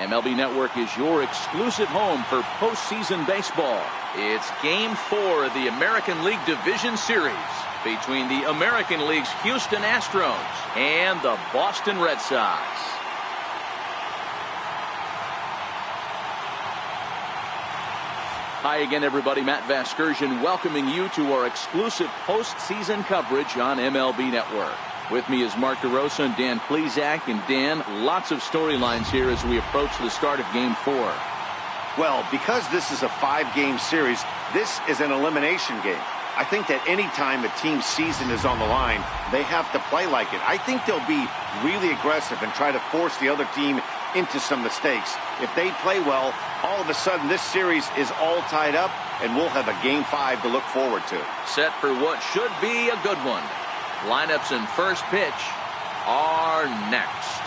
MLB Network is your exclusive home for postseason baseball. It's Game 4 of the American League Division Series between the American League's Houston Astros and the Boston Red Sox. Hi again, everybody. Matt Vasgersian welcoming you to our exclusive postseason coverage on MLB Network. With me is Mark DeRosa and Dan Plesac. And Dan, lots of storylines here as we approach the start of Game 4. Well, because this is a 5-game series, this is an elimination game. I think that any time a team's season is on the line, they have to play like it. I think they'll be really aggressive and try to force the other team into some mistakes. If they play well, all of a sudden this series is all tied up, and we'll have a Game 5 to look forward to. Set for what should be a good one. Lineups and first pitch are next.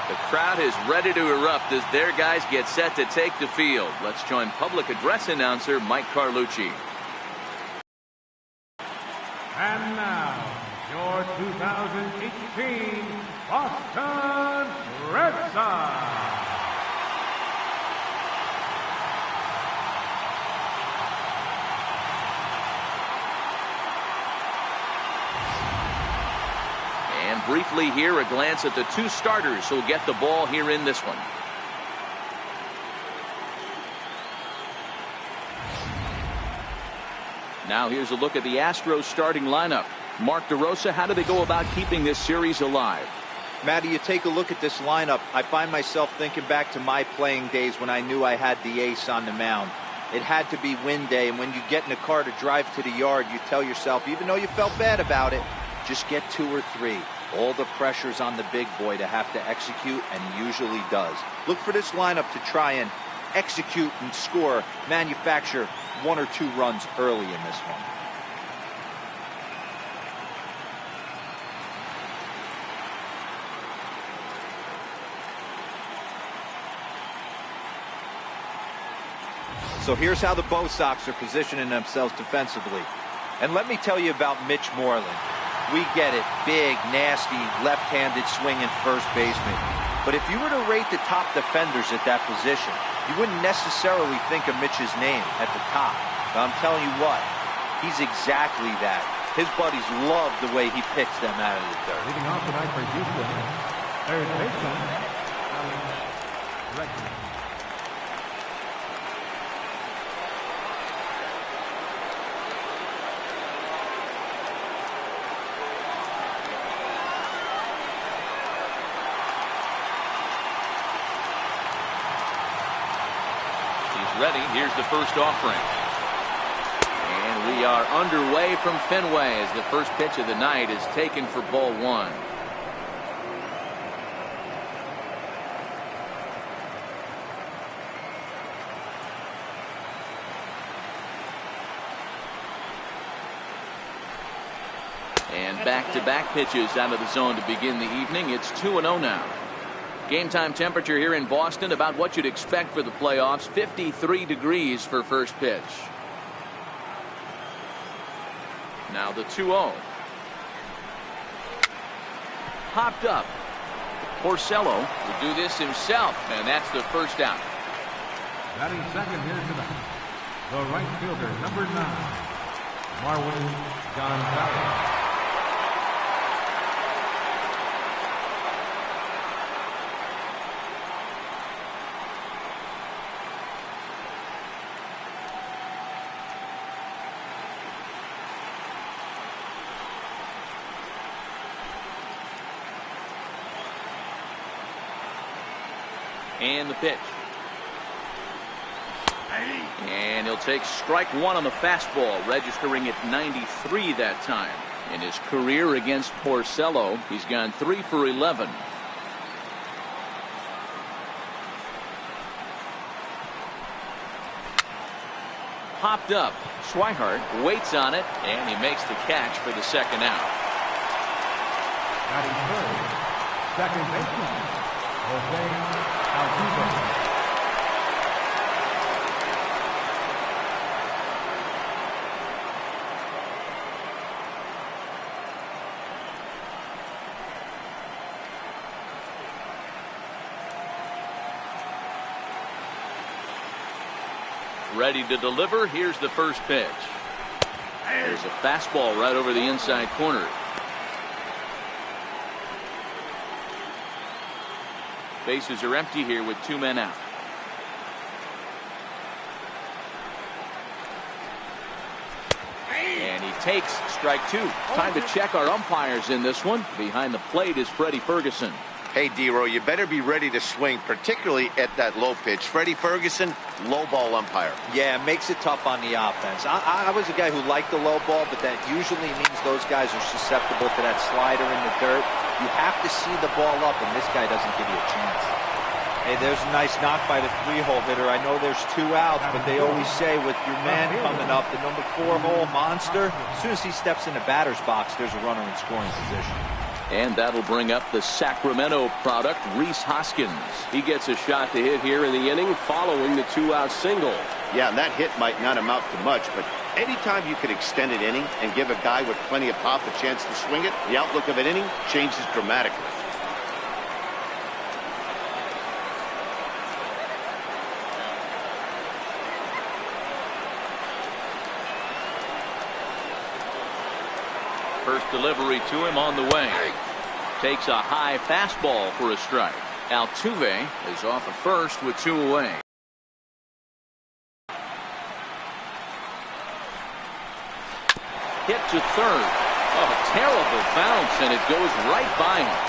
The crowd is ready to erupt as their guys get set to take the field. Let's join public address announcer Mike Carlucci. And now, your 2018 Boston Red Sox. And briefly here, a glance at the two starters who'll get the ball here in this one. Now here's a look at the Astros starting lineup. Mark DeRosa, how do they go about keeping this series alive? Matty, you take a look at this lineup. I find myself thinking back to my playing days when I knew I had the ace on the mound. It had to be win day, and when you get in a car to drive to the yard, you tell yourself, even though you felt bad about it, just get 2 or 3. All the pressure's on the big boy to have to execute, and he usually does. Look for this lineup to try and execute and score, manufacture 1 or 2 runs early in this one. So here's how the Bo Sox are positioning themselves defensively. And let me tell you about Mitch Moreland. We get it. Big, nasty, left-handed swinging first baseman. But if you were to rate the top defenders at that position, you wouldn't necessarily think of Mitch's name at the top. But I'm telling you what, he's exactly that. His buddies love the way he picks them out of the dirt. Leading off tonight for Houston, third baseman, Rex. Ready. Here's the first offering. And we are underway from Fenway as the first pitch of the night is taken for ball 1. And back-to-back pitches out of the zone to begin the evening. It's 2-0 now. Game time temperature here in Boston about what you'd expect for the playoffs. 53 degrees for first pitch. Now the 2-0. Popped up. Porcello will do this himself, and that's the first out. Batting second here tonight, the right fielder, number 9, Marwin Gonzalez. And the pitch. And he'll take strike 1 on the fastball, registering at 93 that time. In his career against Porcello, he's gone 3 for 11. Popped up. Swihart waits on it, and he makes the catch for the second out. Batting third, second baseman, Jose Altuve. Ready to deliver. Here's the first pitch. There's a fastball right over the inside corner. Bases are empty here with 2 men out. And he takes strike 2. Time to check our umpires in this one. Behind the plate is Freddie Ferguson. Hey, D-Row, you better be ready to swing, particularly at that low pitch. Freddie Ferguson, low ball umpire. Yeah, it makes it tough on the offense. I was a guy who liked the low ball, but that usually means those guys are susceptible to that slider in the dirt. You have to see the ball up, and this guy doesn't give you a chance. Hey, there's a nice knock by the 3-hole hitter. I know there's 2 outs, but they always say with your man coming up, the number 4-hole monster, as soon as he steps in the batter's box, there's a runner in scoring position. And that'll bring up the Sacramento product, Rhys Hoskins. He gets a shot to hit here in the inning following the 2-out single. Yeah, and that hit might not amount to much, but anytime you can extend an inning and give a guy with plenty of pop a chance to swing it, the outlook of an inning changes dramatically. First delivery to him on the way. Takes a high fastball for a strike. Altuve is off at first with 2 away. Hit to third. Oh, a terrible bounce, and it goes right by him.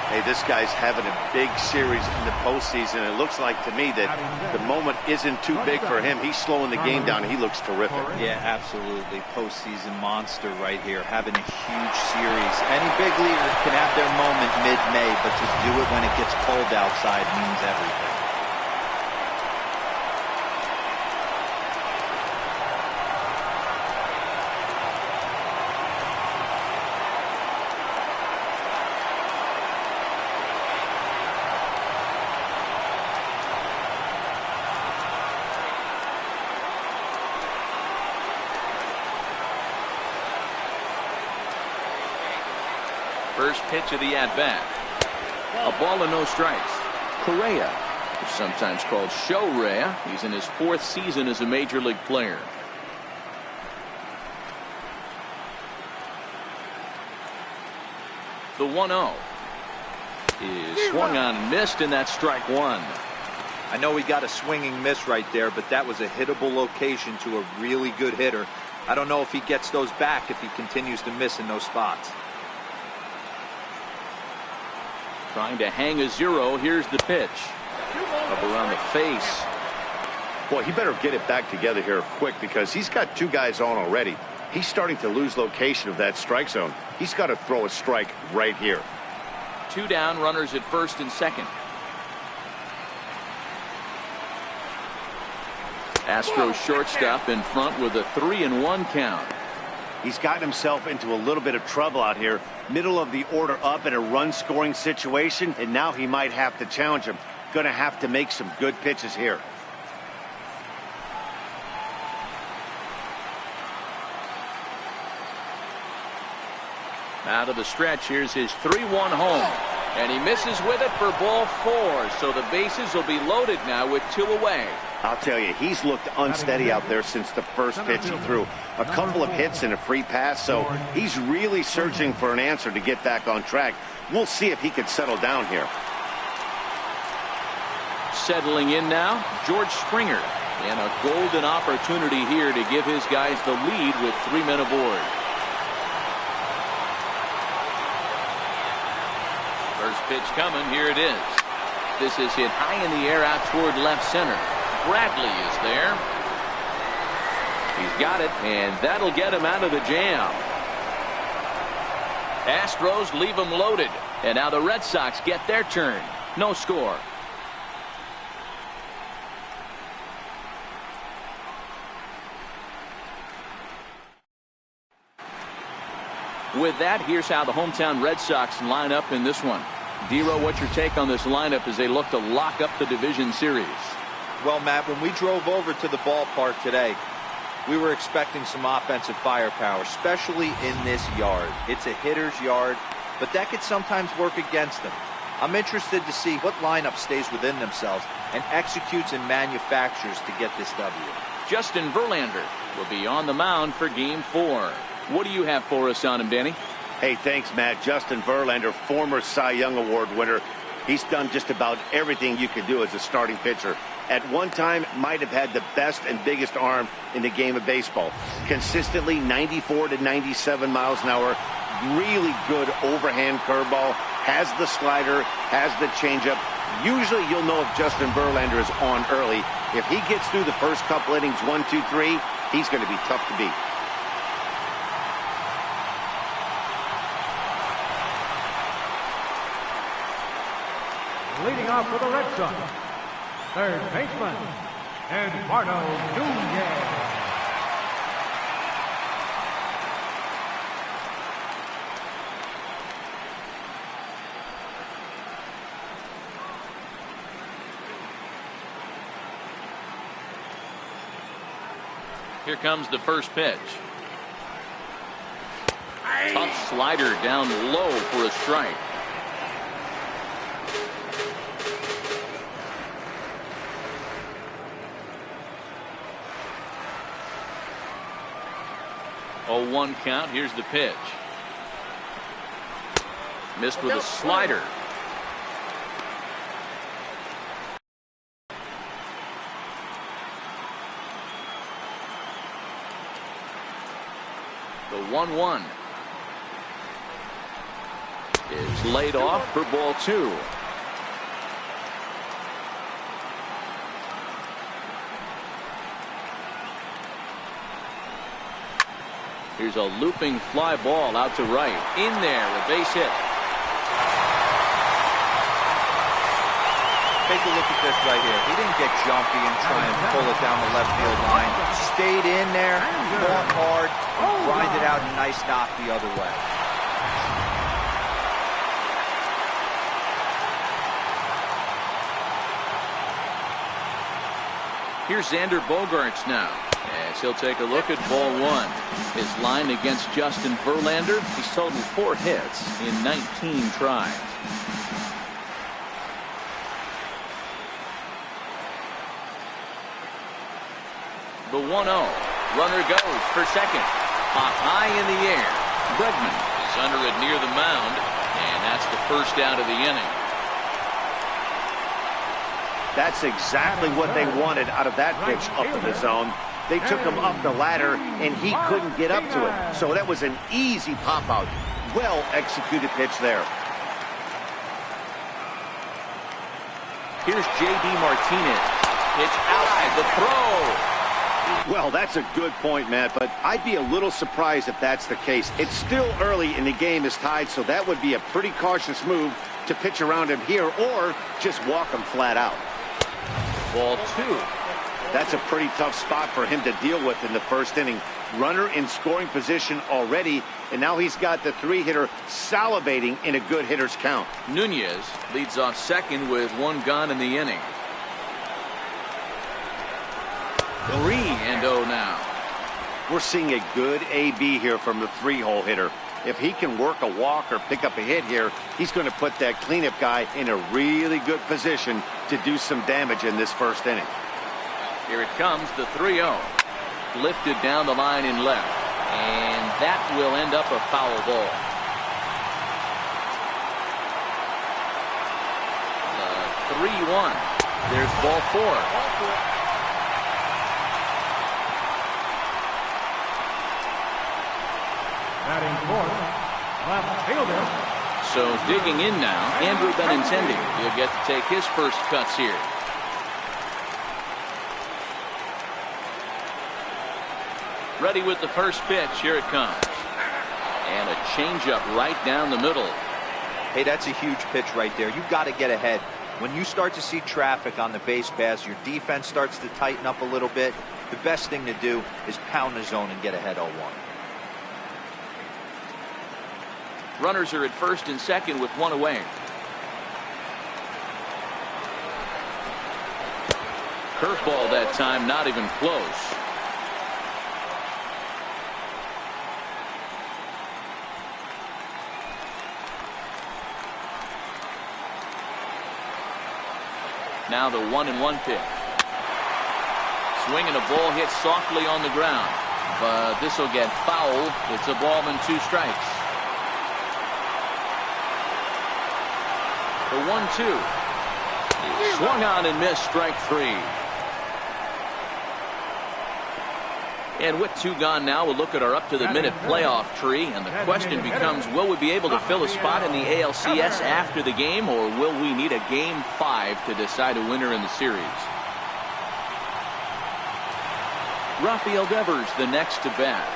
Hey, this guy's having a big series in the postseason. It looks like to me that the moment isn't too big for him. He's slowing the game down. He looks terrific. Yeah, absolutely. Postseason monster right here. Having a huge series. Any big leaguer can have their moment mid-May, but to do it when it gets cold outside means everything. First pitch of the at-bat. A ball and no strikes. Correa, who's sometimes called Show Rea. He's in his 4th season as a major league player. The 1-0 is swung on and missed, and that's strike 1. I know he got a swinging miss right there, but that was a hittable location to a really good hitter. I don't know if he gets those back if he continues to miss in those spots. Trying to hang a 0. Here's the pitch. Up around the face. Boy, he better get it back together here quick because he's got 2 guys on already. He's starting to lose location of that strike zone. He's got to throw a strike right here. 2 down, runners at first and second. Astros shortstop in front with a 3-1 count. He's gotten himself into a little bit of trouble out here. Middle of the order up in a run-scoring situation, and now he might have to challenge him. Going to have to make some good pitches here. Out of the stretch, here's his 3-1 home. And he misses with it for ball 4. So the bases will be loaded now with 2 away. I'll tell you, he's looked unsteady out there since the first pitch he threw. A couple of hits and a free pass, so he's really searching for an answer to get back on track. We'll see if he can settle down here. Settling in now, George Springer. And a golden opportunity here to give his guys the lead with 3 men aboard. First pitch coming. Here it is. This is hit high in the air out toward left center. Bradley is there. He's got it, and that'll get him out of the jam. Astros leave him loaded, and now the Red Sox get their turn. No score. With that, here's how the hometown Red Sox line up in this one. D-Row, what's your take on this lineup as they look to lock up the division series? Well, Matt, when we drove over to the ballpark today, we were expecting some offensive firepower, especially in this yard. It's a hitter's yard, but that could sometimes work against them. I'm interested to see what lineup stays within themselves and executes and manufactures to get this W. Justin Verlander will be on the mound for Game 4. What do you have for us on him, Danny? Hey, thanks, Matt. Justin Verlander, former Cy Young Award winner. He's done just about everything you can do as a starting pitcher. At one time, might have had the best and biggest arm in the game of baseball. Consistently 94 to 97 miles an hour. Really good overhand curveball. Has the slider, has the changeup. Usually you'll know if Justin Verlander is on early. If he gets through the first couple innings, 1, 2, 3, he's going to be tough to beat. Leading off for the Red Sox, third baseman, Eduardo Nunez. Here comes the first pitch. Tough slider down low for a strike. Oh, 1 count. Here's the pitch. Missed with a slider. The 1-1 is laid off for ball 2. Here's a looping fly ball out to right. In there, a base hit. Take a look at this right here. He didn't get jumpy and try and pull it down the left field line. Stayed in there, fought hard, and grinded out a nice knock the other way. Here's Xander Bogaerts now, as he'll take a look at ball 1. His line against Justin Verlander, he's totaled 4 hits in 19 tries. The 1-0. Runner goes for second. Hop high in the air. Bregman is under it near the mound, and that's the first out of the inning. That's exactly what they wanted out of that pitch up in the zone. They took him up the ladder, and he couldn't get up to it. So that was an easy pop-out. Well-executed pitch there. Here's J.D. Martinez. Pitch outside the throw. Well, that's a good point, Matt, but I'd be a little surprised if that's the case. It's still early and the game is tied, so that would be a pretty cautious move to pitch around him here or just walk him flat out. Ball 2. That's a pretty tough spot for him to deal with in the first inning. Runner in scoring position already, and now he's got the 3-hitter salivating in a good hitter's count. Nunez leads off second with 1 gone in the inning. 3-0 now. We're seeing a good AB here from the 3-hole hitter. If he can work a walk or pick up a hit here, he's going to put that cleanup guy in a really good position to do some damage in this first inning. Here it comes, the 3-0. Lifted down the line in left. And that will end up a foul ball. The 3-1. There's ball 4. Batting fourth, left fielder. So digging in now, Andrew Benintendi. He'll get to take his first cuts here. Ready with the first pitch. Here it comes. And a changeup right down the middle. Hey, that's a huge pitch right there. You've got to get ahead. When you start to see traffic on the base paths, your defense starts to tighten up a little bit. The best thing to do is pound the zone and get ahead 0-1. Runners are at first and second with 1 away. Curveball that time, not even close. Now the 1-1 pitch. Swing and a ball hit softly on the ground, but this will get foul. It's a ball and 2 strikes. The 1-2. Swung on and missed, strike 3. And with 2 gone now, we'll look at our up-to-the-minute playoff tree. And the question becomes, will we be able to fill a spot in the ALCS after the game, or will we need a Game 5 to decide a winner in the series? Rafael Devers, the next to bat.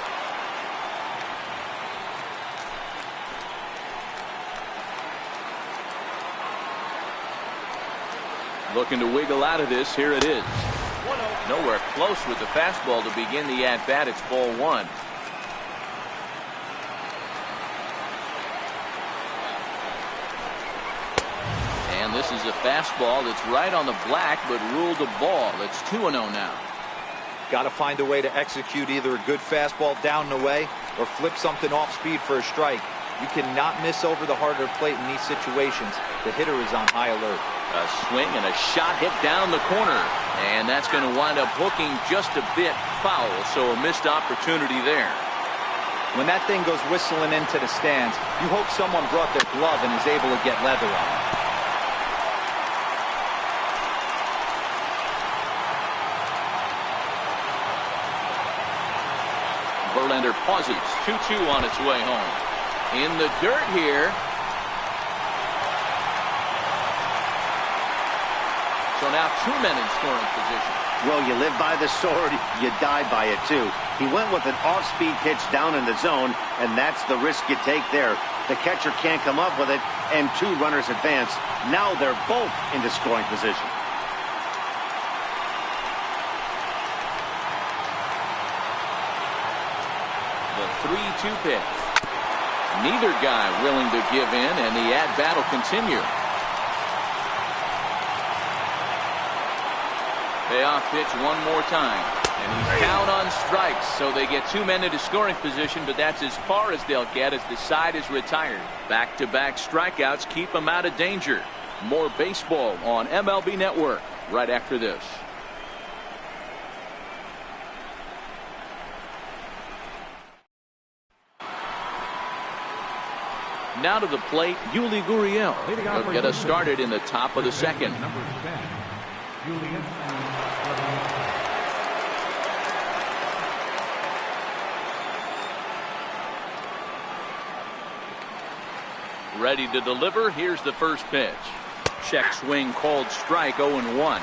Looking to wiggle out of this. Here it is. Nowhere close with the fastball to begin the at-bat. It's ball 1. And this is a fastball that's right on the black, but ruled a ball. It's 2-0 now. Got to find a way to execute either a good fastball down and away or flip something off speed for a strike. You cannot miss over the heart of the plate in these situations. The hitter is on high alert. A swing and a shot hit down the corner. And that's going to wind up hooking just a bit foul, so a missed opportunity there. When that thing goes whistling into the stands, you hope someone brought their glove and is able to get leather on it. Verlander pauses. 2-2 on its way home. In the dirt here. So now 2 men in scoring position. Well, you live by the sword, you die by it too. He went with an off-speed pitch down in the zone, and that's the risk you take there. The catcher can't come up with it, and 2 runners advance. Now they're both into scoring position. The 3-2 pitch. Neither guy willing to give in, and the at-bat will continue. Payoff pitch one more time. And he's down on strikes, so they get 2 men into scoring position, but that's as far as they'll get as the side is retired. Back-to-back strikeouts keep them out of danger. More baseball on MLB Network right after this. Now to the plate, Yuli Gurriel will get us started in the top of the second. Ready to deliver. Here's the first pitch. Check swing called strike. 0-1.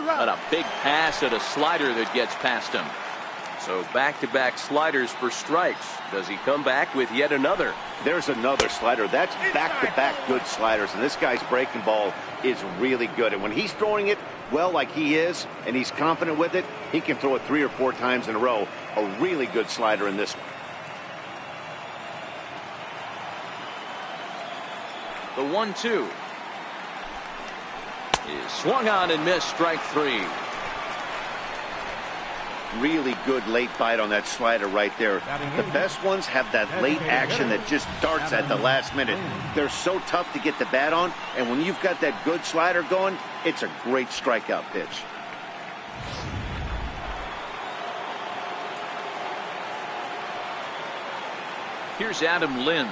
But a big pass at a slider that gets past him. So back-to-back sliders for strikes. Does he come back with yet another? There's another slider. That's back-to-back good sliders, and this guy's breaking ball is really good. And when he's throwing it well like he is, and he's confident with it, he can throw it 3 or 4 times in a row. A really good slider in this one. The 1-2 is swung on and missed, strike 3. Really good late bite on that slider right there. The best ones have that late action that just darts at the last minute. They're so tough to get the bat on, and when you've got that good slider going, it's a great strikeout pitch. Here's Adam Lind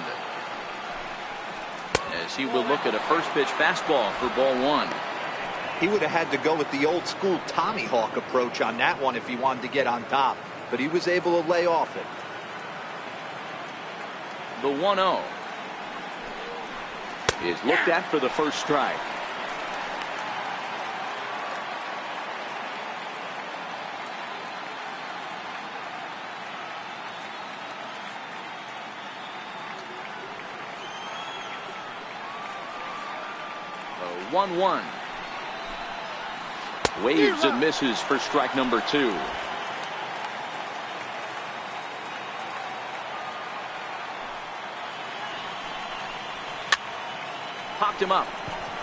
as he will look at a first pitch fastball for ball 1. He would have had to go with the old school Tommy Hawk approach on that one if he wanted to get on top, but he was able to lay off it. The 1-0 is looked at for the first strike. The 1-1. Waves and misses for strike number 2. Popped him up.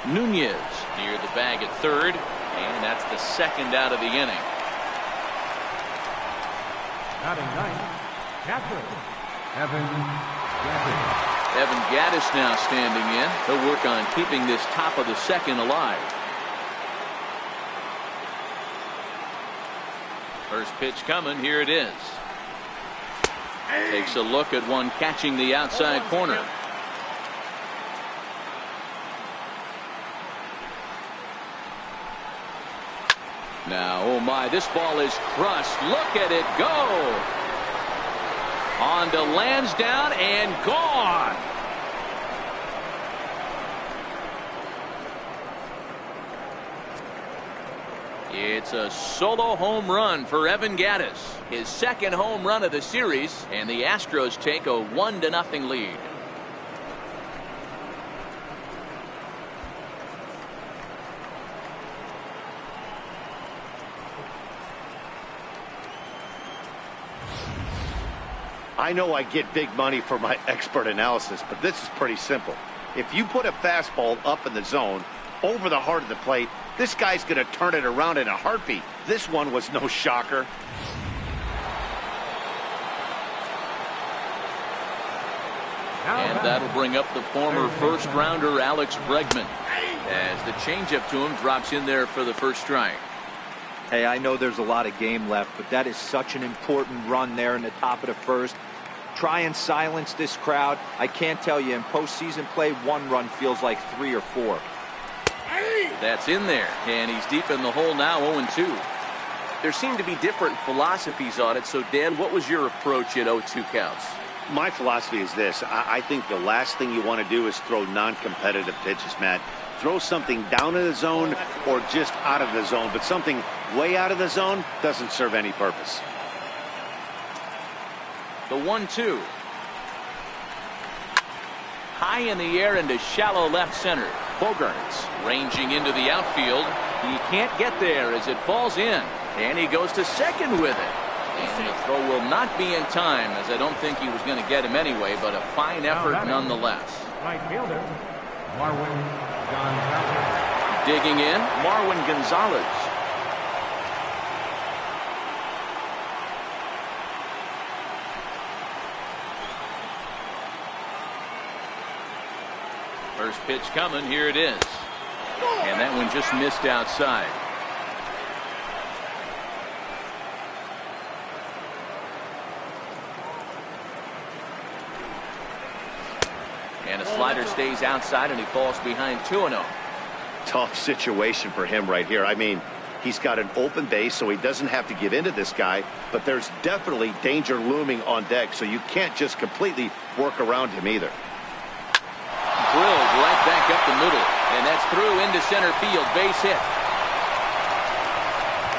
Nunez near the bag at third, and that's the second out of the inning. Batting ninth, catcher Evan Gaddis. Evan Gaddis now standing in. He'll work on keeping this top of the second alive. First pitch coming. Here it is. Takes a look at one catching the outside corner. Now, oh my, this ball is crushed. Look at it go. On to Lansdowne and gone. It's a solo home run for Evan Gaddis. His second home run of the series, and the Astros take a 1-0 lead. I know I get big money for my expert analysis, but this is pretty simple. If you put a fastball up in the zone, over the heart of the plate, this guy's going to turn it around in a heartbeat. This one was no shocker. And that'll bring up the former first-rounder Alex Bregman, as the changeup to him drops in there for the first strike. Hey, I know there's a lot of game left, but that is such an important run there in the top of the first. Try and silence this crowd. I can't tell you, in postseason play, one run feels like 3 or 4. That's in there, and he's deep in the hole now, 0-2. There seem to be different philosophies on it, so Dan, what was your approach at 0-2 counts? My philosophy is this. I think the last thing you want to do is throw non-competitive pitches, Matt. Throw something down in the zone or just out of the zone, but something way out of the zone doesn't serve any purpose. The 1-2. High in the air into shallow left center. Bogarts ranging into the outfield. He can't get there as it falls in. And he goes to second with it. And the throw will not be in time, as I don't think he was going to get him anyway, but a fine effort nonetheless. Right fielder, Marwin Gonzalez. Digging in, Marwin Gonzalez. First pitch coming. Here it is. And that one just missed outside. And a slider stays outside, and he falls behind 2-0. Tough situation for him right here. I mean, he's got an open base, so he doesn't have to give in to this guy, but there's definitely danger looming on deck, so you can't just completely work around him either. Drilled right back up the middle, and that's through into center field. Base hit.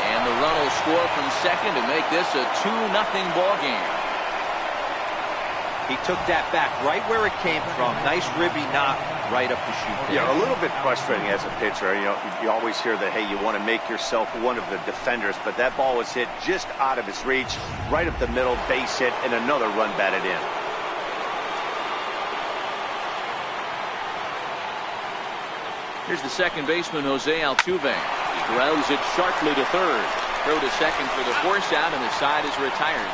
And the run will score from second to make this a 2-0 ball game. He took that back right where it came from. Nice ribby knock right up the chute. Yeah, a little bit frustrating as a pitcher. You know, you always hear that, hey, you want to make yourself one of the defenders, but that ball was hit just out of his reach, right up the middle, base hit, and another run batted in. Here's the second baseman, Jose Altuve. He grounds it sharply to third. Throw to second for the force out, and the side is retired.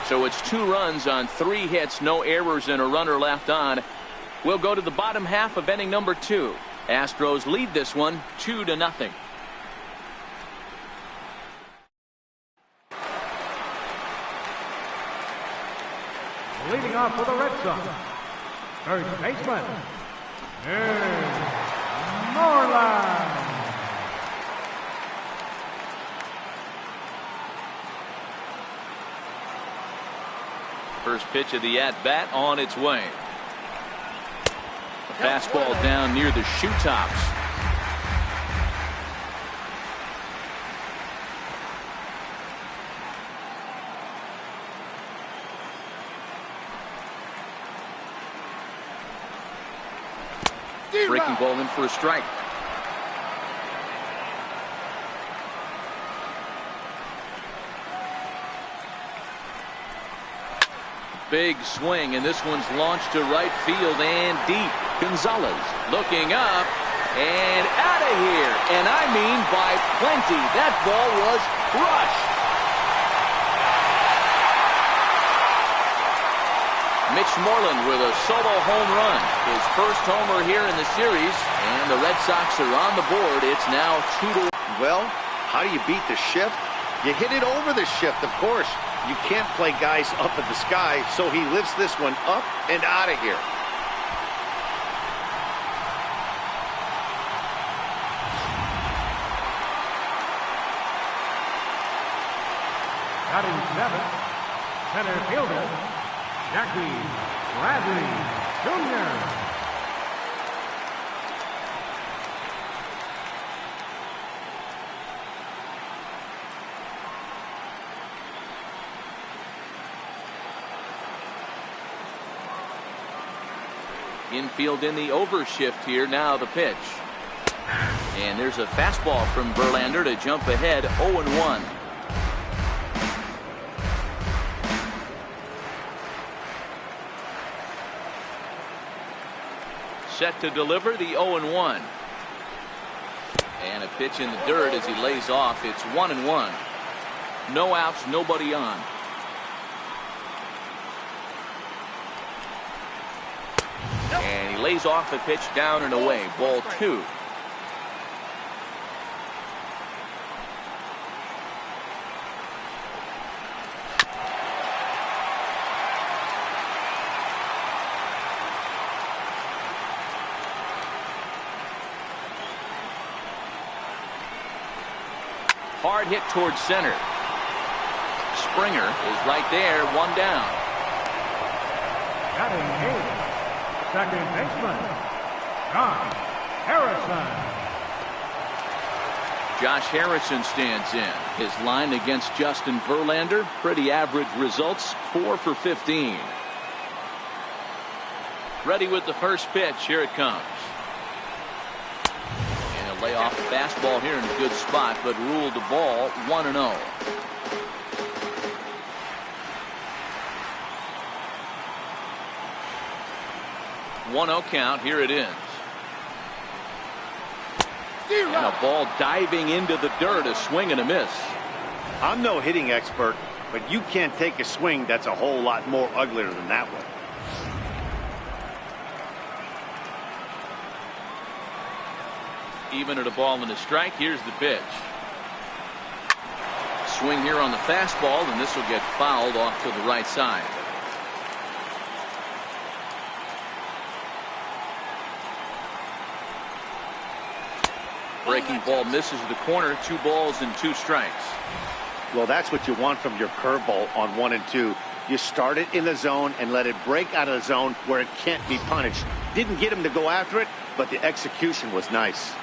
So it's 2 runs on 3 hits, no errors, and a runner left on. We'll go to the bottom half of inning number 2. Astros lead this one 2-0. Leading off for the Red Sox, first baseman, Norland. First pitch of the at-bat on its way. A fastball down near the shoe tops. Breaking ball in for a strike. Big swing, and this one's launched to right field and deep. Gonzalez looking up and out of here, and I mean by plenty. That ball was crushed. Mitch Moreland with a solo home run. His first homer here in the series, and the Red Sox are on the board. It's now 2-1. Well, how do you beat the shift? You hit it over the shift, of course. You can't play guys up in the sky, so he lifts this one up and out of here. Batting seventh, center fielder, Jackie Bradley Jr. Infield in the overshift here. Now the pitch. And there's a fastball from Verlander to jump ahead 0-1. Set to deliver the 0-1. And a pitch in the dirt as he lays off. It's 1-1. No outs, nobody on. And he lays off the pitch down and away. Ball 2. Hard hit towards center. Springer is right there, one down. Batting eighth, second baseman, Josh Harrison. Josh Harrison stands in. His line against Justin Verlander, pretty average results, 4 for 15. Ready with the first pitch. Here it comes. And a lay off the fastball here in a good spot, but ruled the ball 1-0. 1-0 count. Here it is. And a ball diving into the dirt, a swing and a miss. I'm no hitting expert, but you can't take a swing that's a whole lot more uglier than that one. Even at a ball and a strike. Here's the pitch. Swing here on the fastball, and this will get fouled off to the right side. Breaking ball misses the corner. 2 balls and 2 strikes. Well, that's what you want from your curveball on 1 and 2. You start it in the zone and let it break out of the zone where it can't be punished. Didn't get him to go after it, but the execution was nice.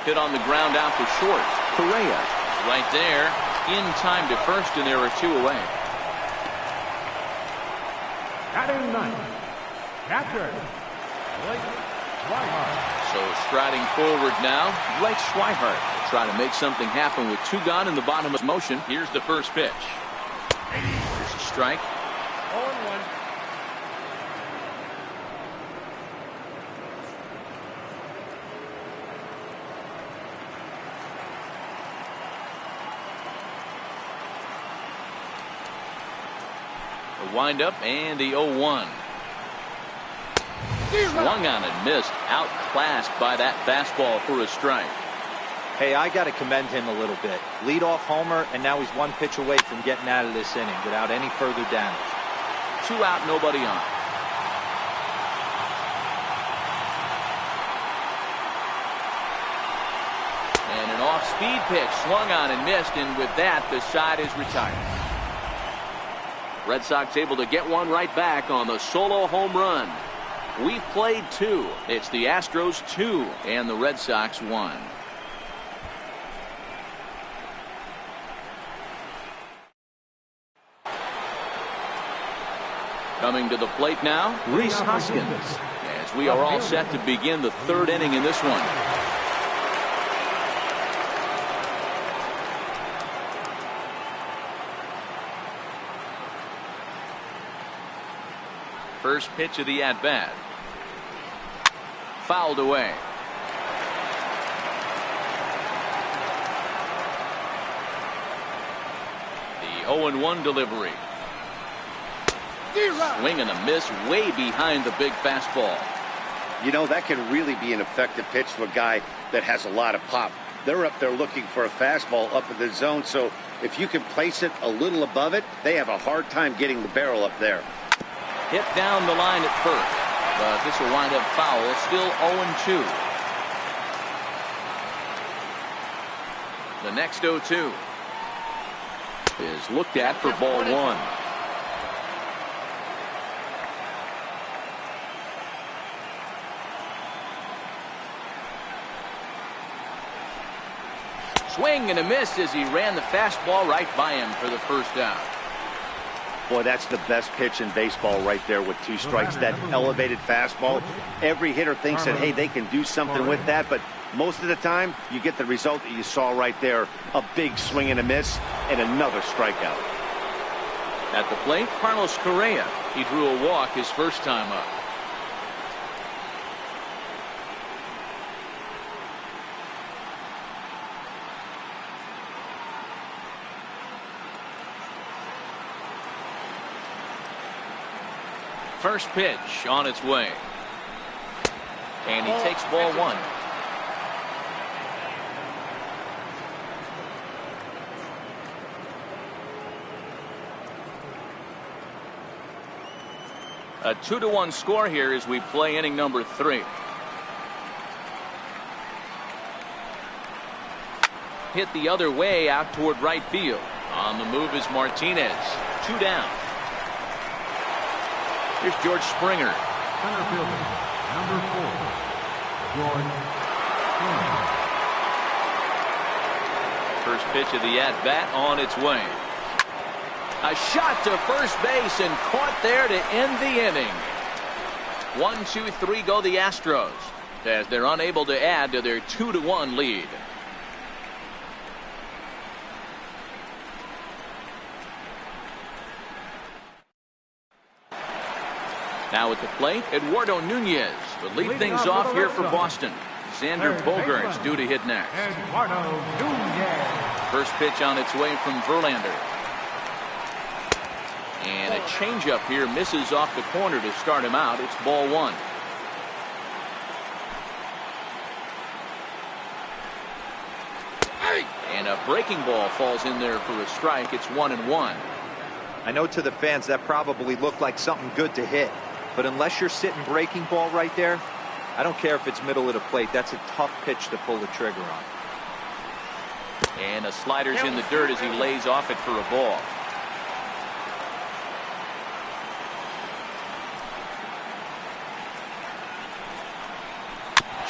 Hit on the ground out to short. Correa right there in time to first, and there are 2 away. Batting ninth, catcher, Blake Swihart. So striding forward now, Blake Swihart will try to make something happen with 2 gone in the bottom of motion. Here's the first pitch. Here's a strike. 0-1. The windup and the 0-1. Swung on and missed. Outclassed by that fastball for a strike. Hey, I got to commend him a little bit. Leadoff homer, and now he's 1 pitch away from getting out of this inning without any further damage. 2 out, nobody on. And an off-speed pitch swung on and missed, and with that, the side is retired. Red Sox able to get one right back on the solo home run. We've played 2. It's the Astros 2 and the Red Sox 1. Coming to the plate now, Rhys Hoskins, as we are all set to begin the 3rd inning in this one. First pitch of the at-bat. Fouled away. 0-1 delivery. Swing and a miss way behind the big fastball. You know, that can really be an effective pitch to a guy that has a lot of pop. They're up there looking for a fastball up in the zone, so if you can place it a little above it, they have a hard time getting the barrel up there. Hit down the line at first, but this will wind up foul. Still 0-2. The next 0-2 is looked at for ball one. Swing and a miss as he ran the fastball right by him for the first out. Boy, that's the best pitch in baseball right there with 2 strikes. That elevated fastball. Every hitter thinks that, hey, they can do something with that, but most of the time, you get the result that you saw right there. A big swing and a miss, and another strikeout. At the plate, Carlos Correa. He drew a walk his first time up. First pitch on its way. And he takes ball one. A 2-1 score here as we play inning number 3. Hit the other way out toward right field. On the move is Martinez. 2 down. Here's George Springer. Center fielder, number 4, George Springer. First pitch of the at-bat on its way. A shot to first base and caught there to end the inning. 1, 2, 3 go the Astros as they're unable to add to their 2-1 lead. Now at the plate, Eduardo Nunez will lead things off here for Boston. Xander Bogaerts due to hit next. Eduardo Nunez. First pitch on its way from Verlander. And a changeup here misses off the corner to start him out. It's ball one. And a breaking ball falls in there for a strike. It's 1-1. I know to the fans that probably looked like something good to hit. But unless you're sitting breaking ball right there, I don't care if it's middle of the plate. That's a tough pitch to pull the trigger on. And a slider's in the dirt as he lays off it for a ball.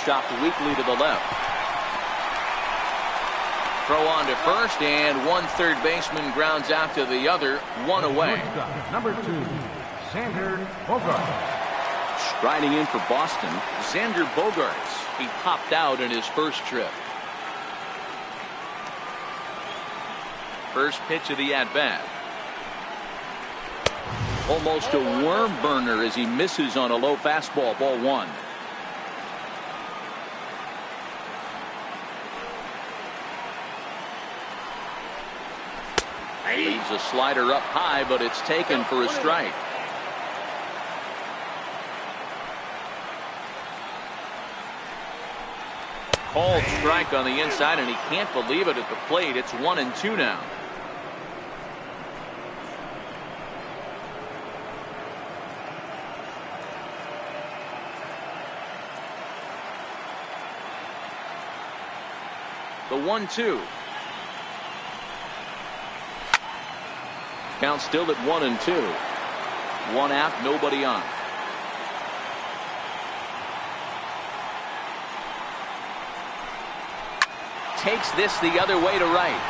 Chopped weakly to the left. Throw on to first, and one third baseman grounds out to the other. 1 away. Number 2, Xander Bogaerts. Striding in for Boston, Xander Bogaerts. He popped out in his first trip. First pitch of the at-bat. Almost a worm burner as he misses on a low fastball. Ball one. Leaves a slider up high, but it's taken for a strike. Called strike on the inside, and he can't believe it at the plate. It's 1-2 now. The 1-2. Count still at 1-2. 1 out, nobody on. Takes this the other way to right.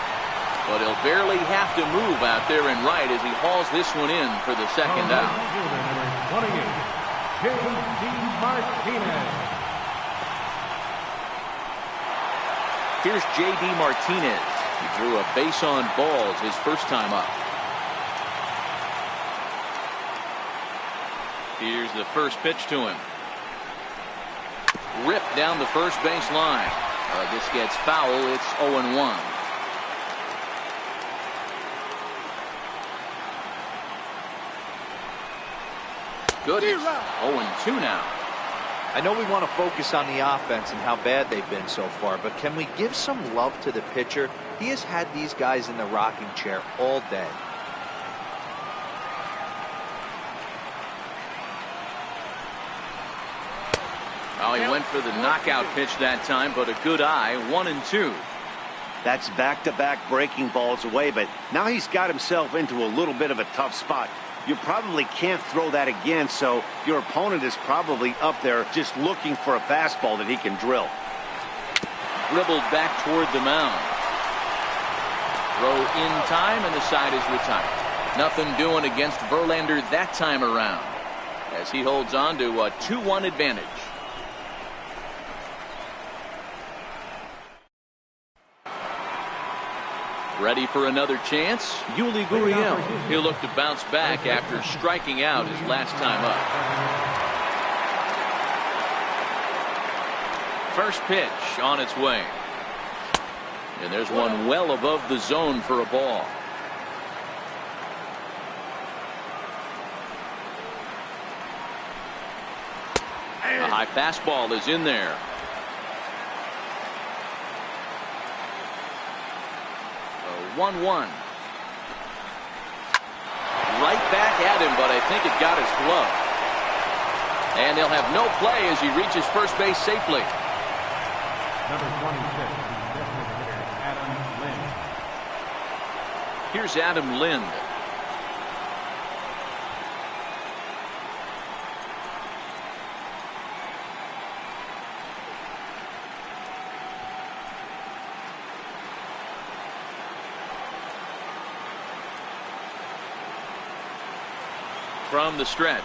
But he'll barely have to move out there in right as he hauls this one in for the second out. Number 28, J.D. Martinez. Here's J.D. Martinez. He drew a base on balls his first time up. Here's the first pitch to him. Ripped down the first base line. This gets foul. It's 0-1. goodness. 0-2 now. I know we want to focus on the offense and how bad they've been so far, but can we give some love to the pitcher? He has had these guys in the rocking chair all day. Oh, he went for the knockout pitch that time, but a good eye. 1-2. That's back-to-back breaking balls away, but now he's got himself into a little bit of a tough spot. You probably can't throw that again, so your opponent is probably up there just looking for a fastball that he can drill. Dribbled back toward the mound. Throw in time, and the side is retired. Nothing doing against Verlander that time around, as he holds on to a 2-1 advantage. Ready for another chance? Yuli Gurriel. He'll look to bounce back after striking out his last time up. First pitch on its way. And there's one well above the zone for a ball. A high fastball is in there. 1-1. Right back at him, but I think it got his glove. And they'll have no play as he reaches first base safely. Number 26, designated hitter, Adam Lind. Here's Adam Lind. From the stretch.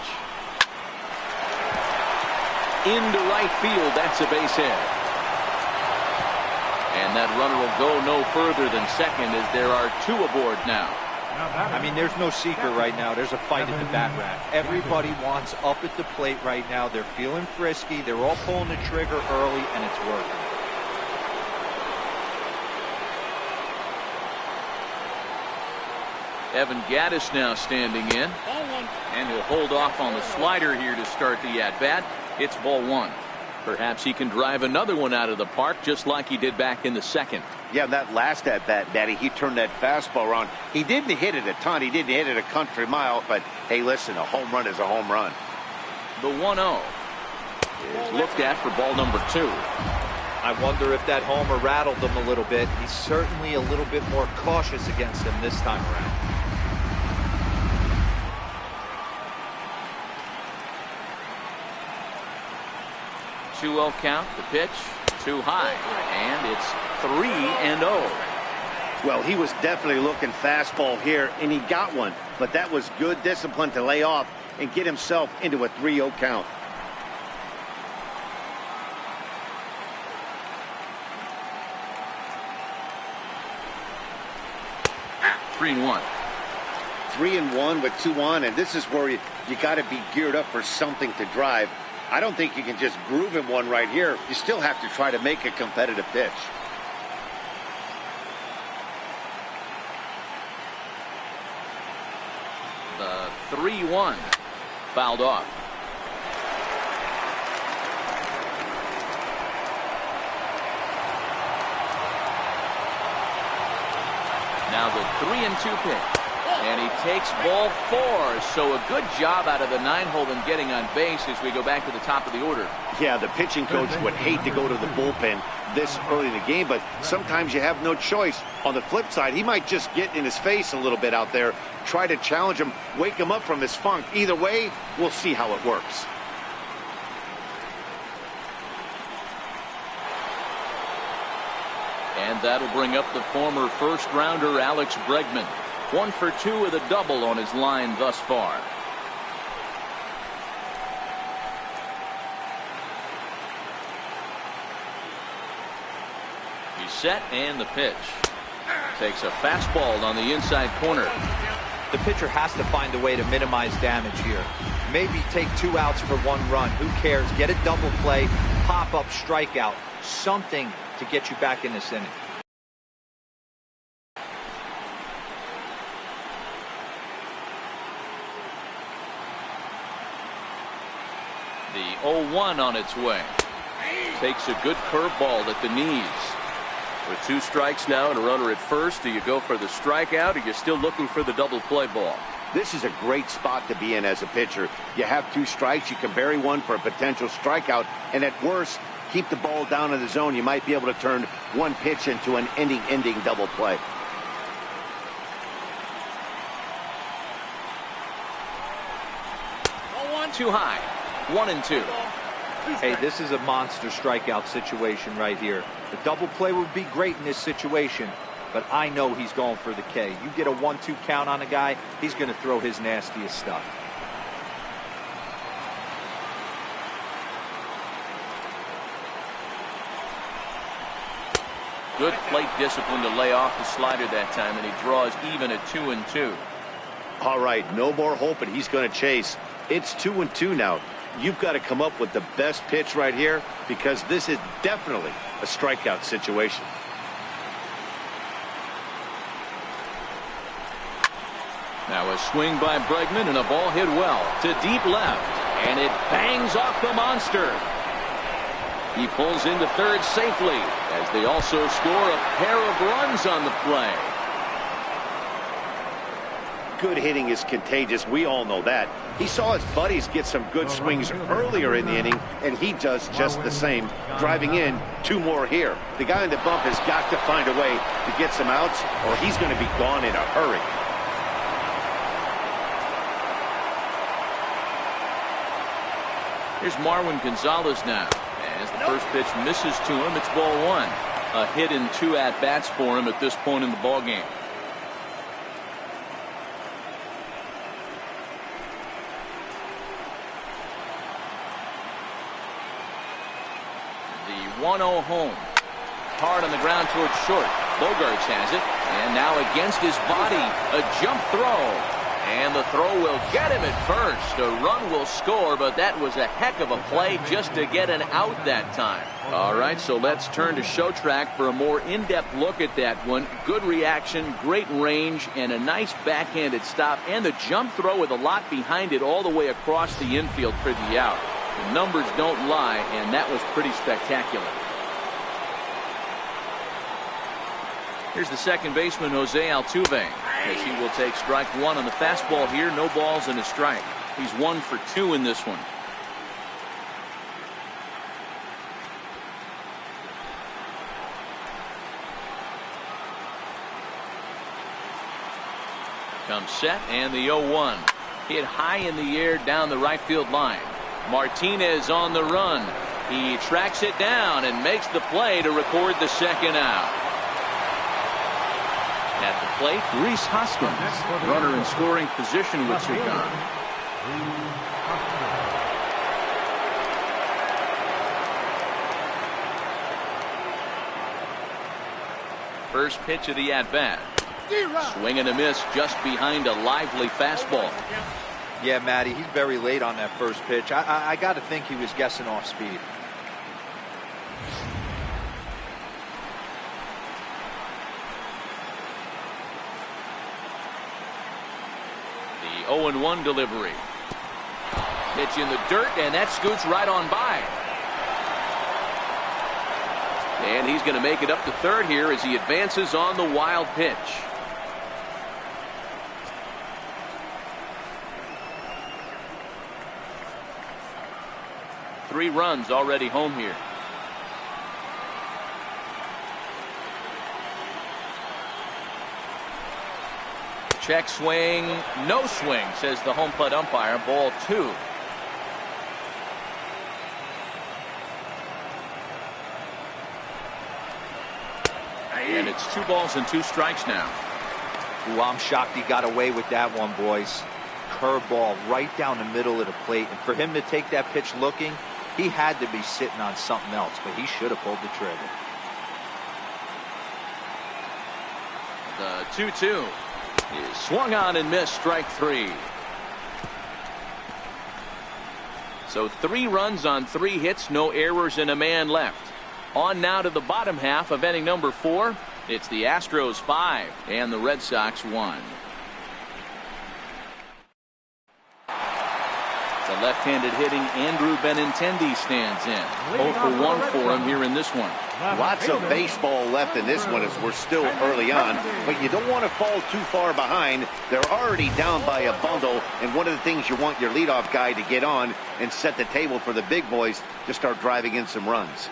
Into right field. That's a base hit. And that runner will go no further than second as there are two aboard now. I mean, there's no secret right now. There's a fight at the bat rack. Everybody wants up at the plate right now. They're feeling frisky. They're all pulling the trigger early, and it's working. Evan Gaddis now standing in. And he'll hold off on the slider here to start the at-bat. It's ball one. Perhaps he can drive another one out of the park just like he did back in the second. Yeah, that last at-bat, Daddy, he turned that fastball around. He didn't hit it a ton. He didn't hit it a country mile. But, hey, listen, a home run is a home run. The 1-0 is looked at for ball number 2. I wonder if that homer rattled him a little bit. He's certainly a little bit more cautious against him this time around. 2-0 count. The pitch too high, and it's 3-0. Well, he was definitely looking fastball here, and he got one. But that was good discipline to lay off and get himself into a 3-0 count. Three and one. 3-1 with 2 on, and this is where you got to be geared up for something to drive. I don't think you can just groove him one right here. You still have to try to make a competitive pitch. The 3-1 fouled off. Now the 3-2 pitch. And he takes ball 4. So a good job out of the 9-hole in getting on base as we go back to the top of the order. Yeah, the pitching coach would hate to go to the bullpen this early in the game, but sometimes you have no choice. On the flip side, he might just get in his face a little bit out there, try to challenge him, wake him up from his funk. Either way, we'll see how it works. And that'll bring up the former first-rounder Alex Bregman. 1 for 2 with a double on his line thus far. He's set, and the pitch. Takes a fastball on the inside corner. The pitcher has to find a way to minimize damage here. Maybe take 2 outs for 1 run. Who cares? Get a double play, pop-up strikeout. Something to get you back in this inning. The 0-1 on its way. Takes a good curveball at the knees. With 2 strikes now and a runner at first, do you go for the strikeout or you're still looking for the double play ball? This is a great spot to be in as a pitcher. You have 2 strikes, you can bury one for a potential strikeout, and at worst, keep the ball down in the zone. You might be able to turn one pitch into an ending double play. Too high. 1-2. Hey, this is a monster strikeout situation right here. The double play would be great in this situation, but I know he's going for the K. You get a 1-2 count on a guy, he's going to throw his nastiest stuff. Good plate discipline to lay off the slider that time, and he draws even at 2-2. All right, no more hoping he's going to chase. It's 2-2 now. You've got to come up with the best pitch right here because this is definitely a strikeout situation. Now a swing by Bregman and a ball hit well to deep left, and it bangs off the monster. He pulls into third safely as they also score a pair of runs on the play. Good hitting is contagious. We all know that. He saw his buddies get some good swings earlier in the inning, and he does just the same, driving in 2 more here. The guy in the bump has got to find a way to get some outs, or he's going to be gone in a hurry. Here's Marwin Gonzalez now. As the first pitch misses to him, it's ball 1. A hit in 2 at-bats for him at this point in the ballgame. The 1-0 home. Hard on the ground towards short. Bogarts has it. And now against his body, a jump throw. And the throw will get him at first. A run will score, but that was a heck of a play just to get an out that time. All right, so let's turn to show track for a more in-depth look at that one. Good reaction, great range, and a nice backhanded stop. And the jump throw with a lot behind it all the way across the infield for the out. The numbers don't lie, and that was pretty spectacular. Here's the second baseman, Jose Altuve, as he will take strike 1 on the fastball here. No balls and a strike. He's 1 for 2 in this one. Comes set, and the 0-1. Hit high in the air down the right field line. Martinez on the run. He tracks it down and makes the play to record the second out. At the plate, Rhys Hoskins, runner in scoring position with Sugan. First pitch of the at-bat. Swing and a miss just behind a lively fastball. Yeah, Matty, he's very late on that first pitch. I got to think he was guessing off speed. The 0-1 delivery. Pitch in the dirt, and that scoots right on by. And he's going to make it up to third here as he advances on the wild pitch. Three runs already home here. Check swing, no swing, says the home plate umpire. Ball 2. And it's 2 balls and 2 strikes now. Ooh, I'm shocked he got away with that one, boys. Curveball right down the middle of the plate. And for him to take that pitch looking, he had to be sitting on something else, but he should have pulled the trigger. The 2-2 is swung on and missed, strike 3. So 3 runs on 3 hits, no errors, and a man left. On now to the bottom half of inning number 4. It's the Astros 5 and the Red Sox 1. The left-handed hitting Andrew Benintendi stands in. 0 for 1 for him here in this one. Lots of baseball left in this one as we're still early on, but you don't want to fall too far behind. They're already down by a bundle, and one of the things you want your leadoff guy to get on and set the table for the big boys to start driving in some runs.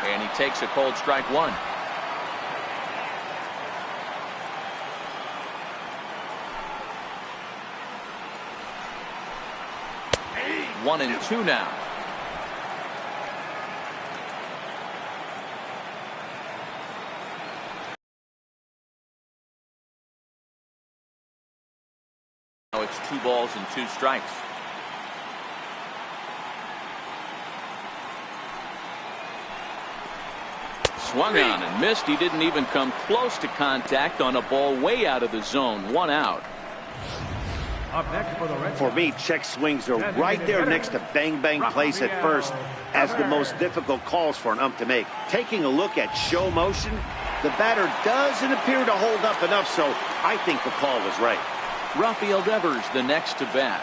And he takes a cold strike one. 1-2 now. Now it's 2 balls and 2 strikes. Swung on and missed. He didn't even come close to contact on a ball way out of the zone. 1 out. Up next for the Red For me, check swings are right there next to bang-bang plays at first as the most difficult calls for an ump to make. Taking a look at show motion, the batter doesn't appear to hold up enough, so I think the call was right. Rafael Devers the next to bat.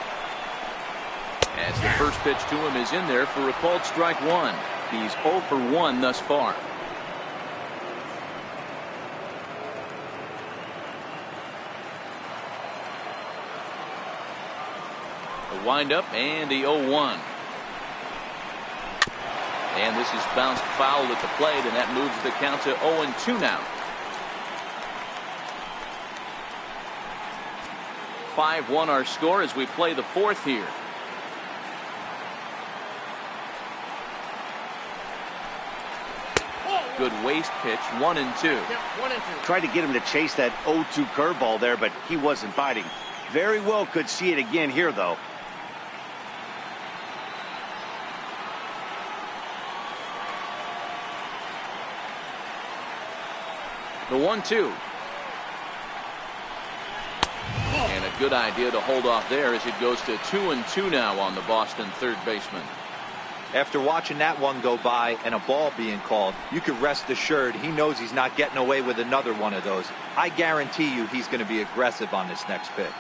As the first pitch to him is in there for a called strike one. He's 0 for 1 thus far. The windup and the 0-1. And this is bounced foul at the plate, and that moves the count to 0-2 now. 5-1 our score as we play the 4th here. Good waist pitch, 1-2. Tried to get him to chase that 0-2 curveball there, but he wasn't biting. Very well could see it again here, though. The 1-2. And a good idea to hold off there as it goes to 2-2 now on the Boston third baseman. After watching that one go by and a ball being called, you can rest assured he knows he's not getting away with another one of those. I guarantee you he's going to be aggressive on this next pitch.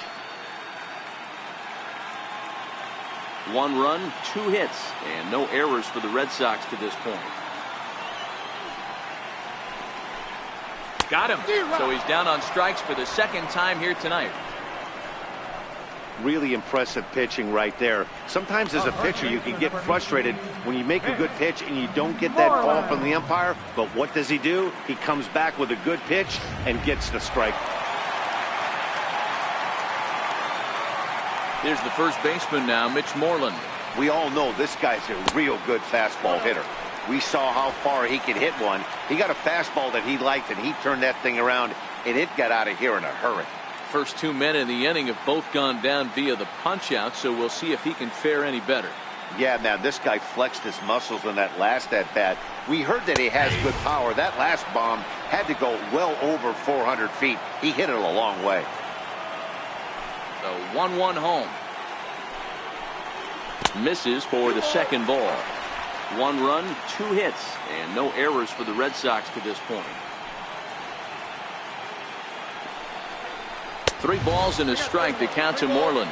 1 run, 2 hits, and no errors for the Red Sox to this point. Got him. So he's down on strikes for the 2nd time here tonight. Really impressive pitching right there. Sometimes as a pitcher you can get frustrated when you make a good pitch and you don't get that call from the umpire. But what does he do? He comes back with a good pitch and gets the strike. Here's the first baseman now, Mitch Moreland. We all know this guy's a real good fastball hitter. We saw how far he could hit one. He got a fastball that he liked, and he turned that thing around, and it got out of here in a hurry. First 2 men in the inning have both gone down via the punch-out, so we'll see if he can fare any better. Yeah, man, this guy flexed his muscles in that last at-bat. We heard that he has good power. That last bomb had to go well over 400 feet. He hit it a long way. So 1-1 home. Misses for the 2nd ball. 1 run, 2 hits, and no errors for the Red Sox to this point. 3 balls and a strike to count to Moreland.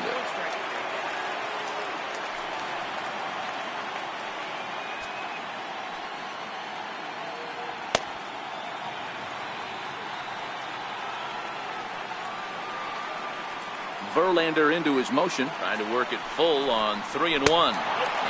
Verlander into his motion, trying to work it full on 3-1.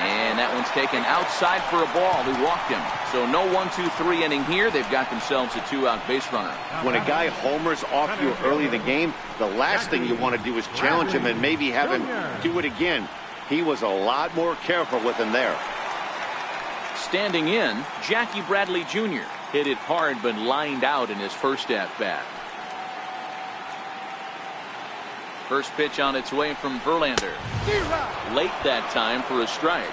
And that one's taken outside for a ball. He walked him. So no 1-2-3 inning here. They've got themselves a 2-out base runner. When a guy homers off you early in the game, the last thing you want to do is challenge him and maybe have him do it again. He was a lot more careful with him there. Standing in, Jackie Bradley Jr. hit it hard but lined out in his first at-bat. First pitch on its way from Verlander. Late that time for a strike.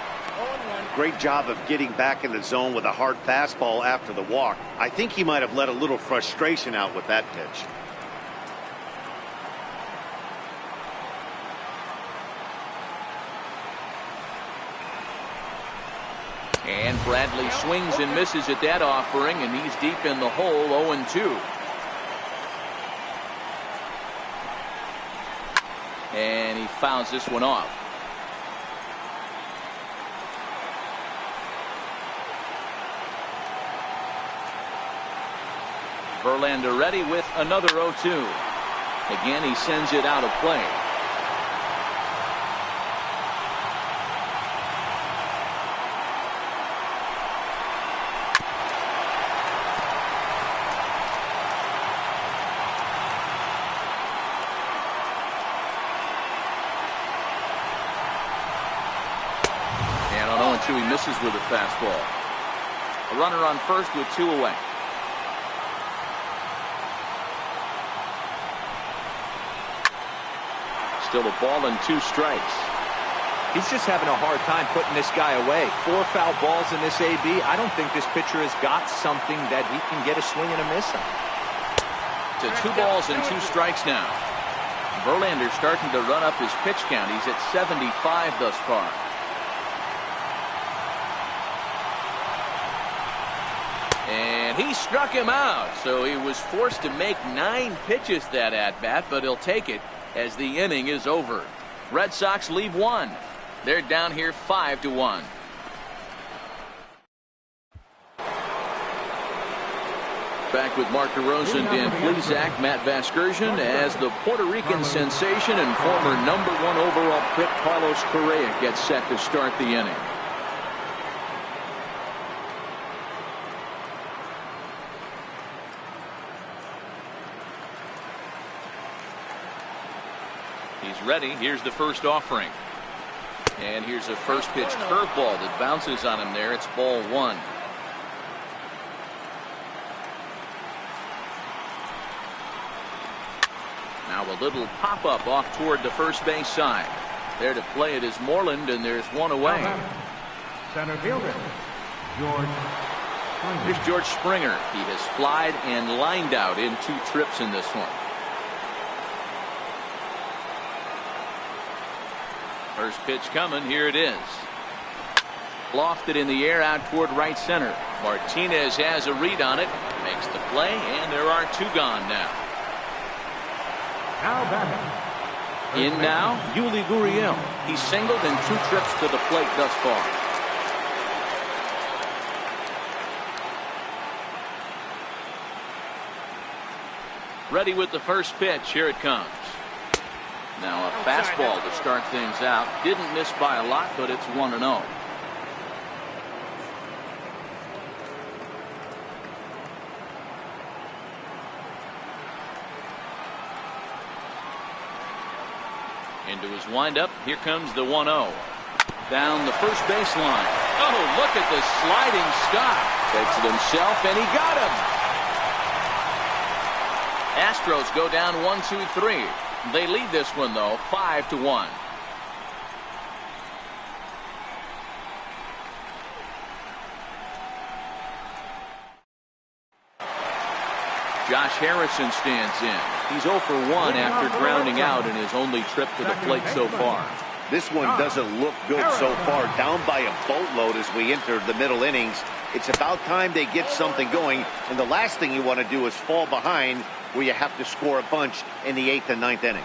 Great job of getting back in the zone with a hard fastball after the walk. I think he might have let a little frustration out with that pitch. And Bradley swings and misses at that offering, and he's deep in the hole, 0-2. And he fouls this one off. Verlander ready with another 0-2. Again, he sends it out of play. And on 0-2, he misses with a fastball. A runner on first with 2 away. Still a ball and 2 strikes. He's just having a hard time putting this guy away. 4 foul balls in this AB. I don't think this pitcher has got something that he can get a swing and a miss on. To 2 balls and 2 strikes now. Verlander starting to run up his pitch count. He's at 75 thus far. And he struck him out. So he was forced to make 9 pitches that at bat, but he'll take it as the inning is over. Red Sox leave 1. They're down here 5-1. Back with Mark DeRosa and Dan Plesac, Matt Vasgersian, as the Puerto Rican sensation and former #1 overall pick Carlos Correa gets set to start the inning. He's ready. Here's the first offering. And here's a first pitch curveball that bounces on him there. It's ball 1. Now a little pop up off toward the first base side. There to play it is Moreland, and there's 1 away. Center fielder, George. Here's George Springer. He has flied and lined out in 2 trips in this one. First pitch coming. Here it is. Lofted in the air out toward right center. Martinez has a read on it. Makes the play, and there are 2 gone now. Now batting. In now, Yuli Gurriel. He's singled in 2 trips to the plate thus far. Ready with the first pitch. Here it comes. Now a fastball to start things out. Didn't miss by a lot, but it's 1-0. Into his windup. Here comes the 1-0. Down the first baseline. Oh, look at the sliding Scott. Takes it himself, and he got him. Astros go down 1-2-3. They lead this one, though, 5-1. Josh Harrison stands in. He's 0 for 1 after grounding out in his only trip to the plate so far. This one doesn't look good so far. Down by a boatload as we enter the middle innings. It's about time they get something going, and the last thing you want to do is fall behind where you have to score a bunch in the 8th and 9th inning.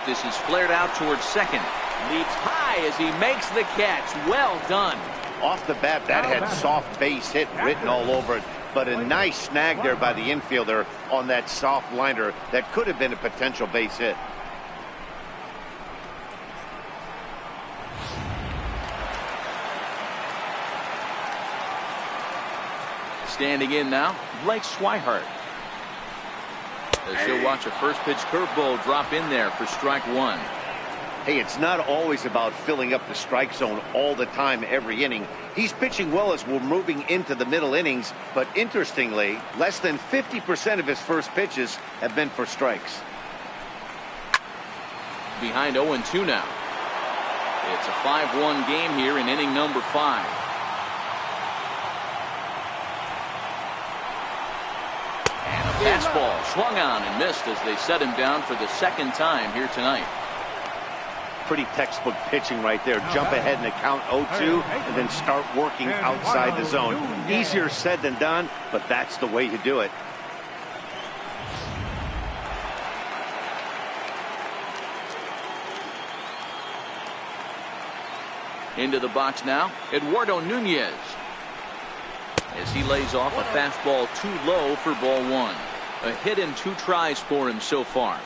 This is flared out towards second. Leaps high as he makes the catch. Well done. Off the bat, that had soft base hit written all over it, but a nice snag there by the infielder on that soft liner that could have been a potential base hit. Standing in now, Blake Swihart. As he'll watch a first pitch curveball drop in there for strike 1. Hey, it's not always about filling up the strike zone all the time every inning. He's pitching well as we're moving into the middle innings, but interestingly, less than 50% of his first pitches have been for strikes. Behind 0-2 now. It's a 5-1 game here in inning number 5. And a fastball swung on and missed as they set him down for the 2nd time here tonight. pretty textbook pitching right there. Jump ahead in the count 0-2 and then start working outside the zone. Easier said than done, but that's the way you do it. Into the box now, Eduardo Nunez. As he lays off a fastball too low for ball one. A hit in 2 tries for him so far.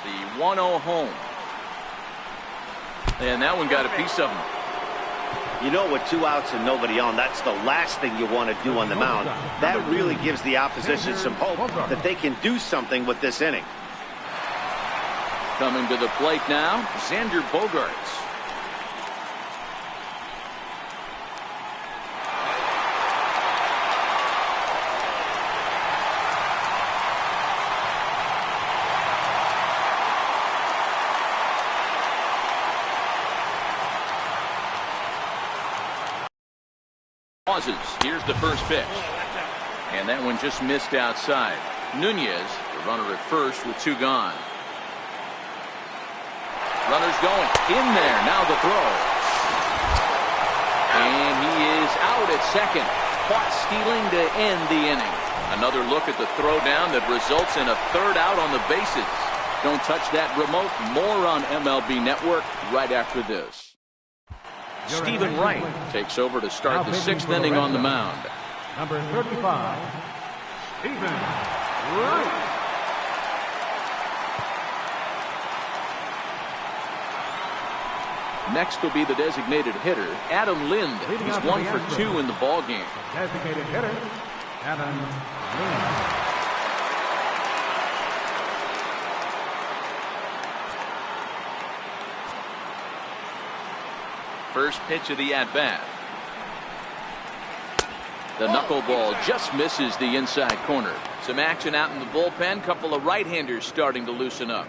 The 1-0 home. And that one got a piece of him. You know, with 2 outs and nobody on, that's the last thing you want to do on the mound. That really gives the opposition some hope that they can do something with this inning. Coming to the plate now, Xander Bogaerts. Pauses. Here's the first pitch. And that one just missed outside. Nunez, the runner at first with 2 gone. Runner's going in there. Now the throw. And he is out at second. Caught stealing to end the inning. Another look at the throw down that results in a 3rd out on the bases. Don't touch that remote. More on MLB Network right after this. Stephen Wright takes over to start the 6th inning on the mound. Number 35, Stephen Wright. Next will be the designated hitter, Adam Lind. He's 1 for 2 in the ball game. Designated hitter, Adam Lind. First pitch of the at-bat. The knuckleball just misses the inside corner. Some action out in the bullpen. Couple of right-handers starting to loosen up.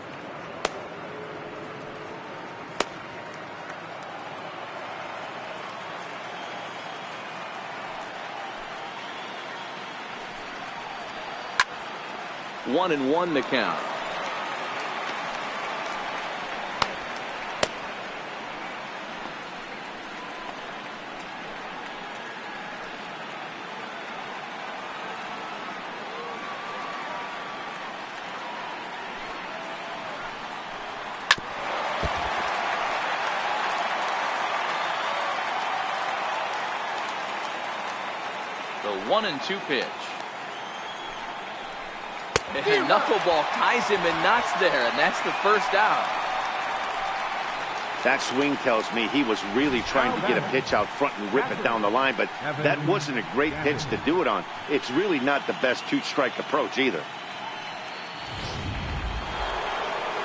One and one the count. The 1-2 pitch. And knuckleball ties him in knots there, and that's the first out. That swing tells me he was really trying to get a pitch out front and rip it down the line, but that wasn't a great pitch to do it on. It's really not the best 2-strike approach either.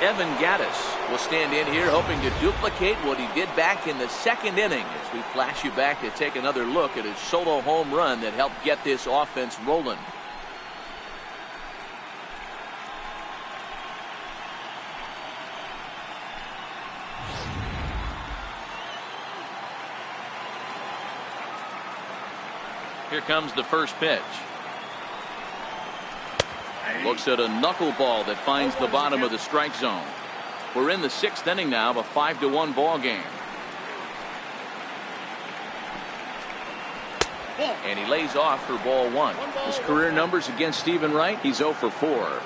Evan Gattis will stand in here hoping to duplicate what he did back in the 2nd inning as we flash you back to take another look at his solo home run that helped get this offense rolling. Here comes the first pitch. Looks at a knuckleball that finds the bottom of the strike zone. We're in the 6th inning now, a 5-1 ball game. And he lays off for ball one. His career numbers against Stephen Wright, he's 0 for 4.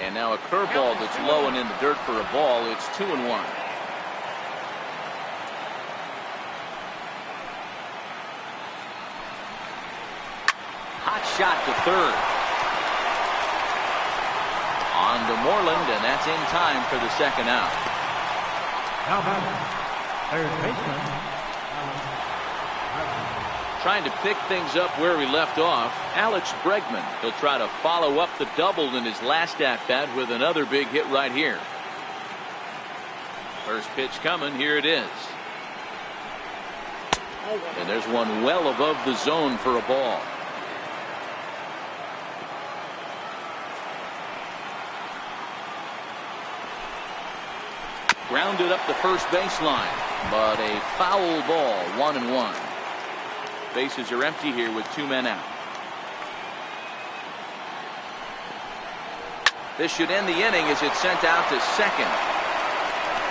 And now a curveball that's low and in the dirt for a ball. It's 2-1. Shot to third. On to Moreland, and that's in time for the 2nd out. Now batting, third baseman. Trying to pick things up where we left off, Alex Bregman. He'll try to follow up the double in his last at-bat with another big hit right here. First pitch coming, here it is. And there's one well above the zone for a ball. Grounded up the first baseline, but a foul ball, 1-1. Bases are empty here with 2 men out. This should end the inning as it's sent out to second.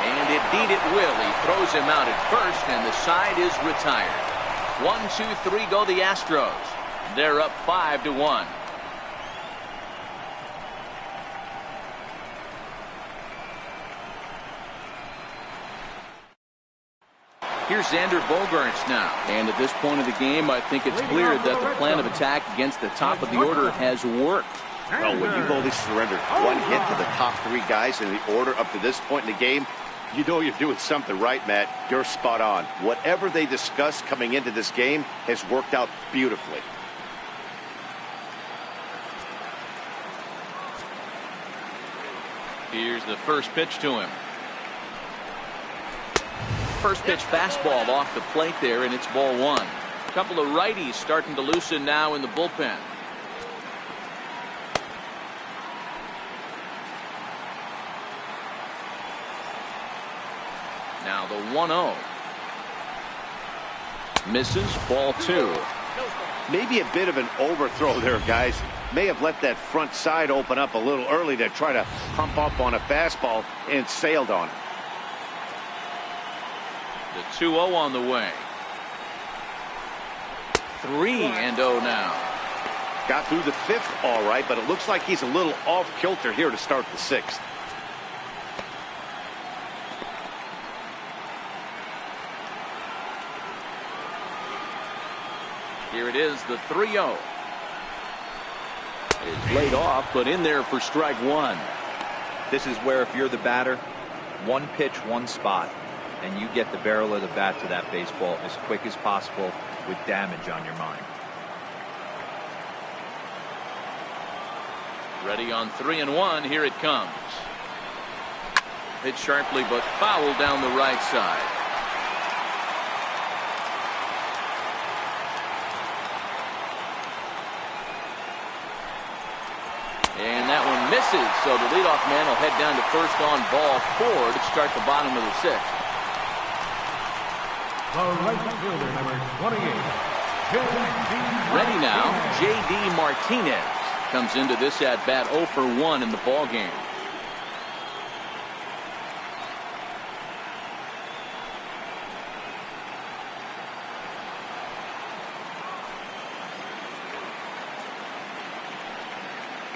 And indeed it will. He throws him out at first, and the side is retired. 1, 2, 3 go the Astros. They're up 5-1. Here's Xander Bogaerts now. And at this point of the game, I think it's clear that the plan of attack against the top of the order has worked. Well, when you've only surrendered 1 hit to the top 3 guys in the order up to this point in the game, you know you're doing something right, Matt. You're spot on. Whatever they discussed coming into this game has worked out beautifully. Here's the first pitch to him. First pitch fastball off the plate there, and it's ball 1. A couple of righties starting to loosen now in the bullpen. Now the 1-0. Misses, ball 2. Maybe a bit of an overthrow there, guys. May have let that front side open up a little early to try to pump up on a fastball and sailed on it. The 2-0 on the way. 3-0 now. Got through the 5th all right, but it looks like he's a little off kilter here to start the 6th. Here it is, the 3-0. It's laid off, but in there for strike 1. This is where if you're the batter, 1 pitch, 1 spot, and you get the barrel of the bat to that baseball as quick as possible with damage on your mind. Ready on 3-1. Here it comes. Hit sharply, but foul down the right side. And that one misses, so the leadoff man will head down to first on ball 4 to start the bottom of the 6th. The right fielder, number 28, Ready now, J.D. Martinez comes into this at-bat 0 for 1 in the ball game.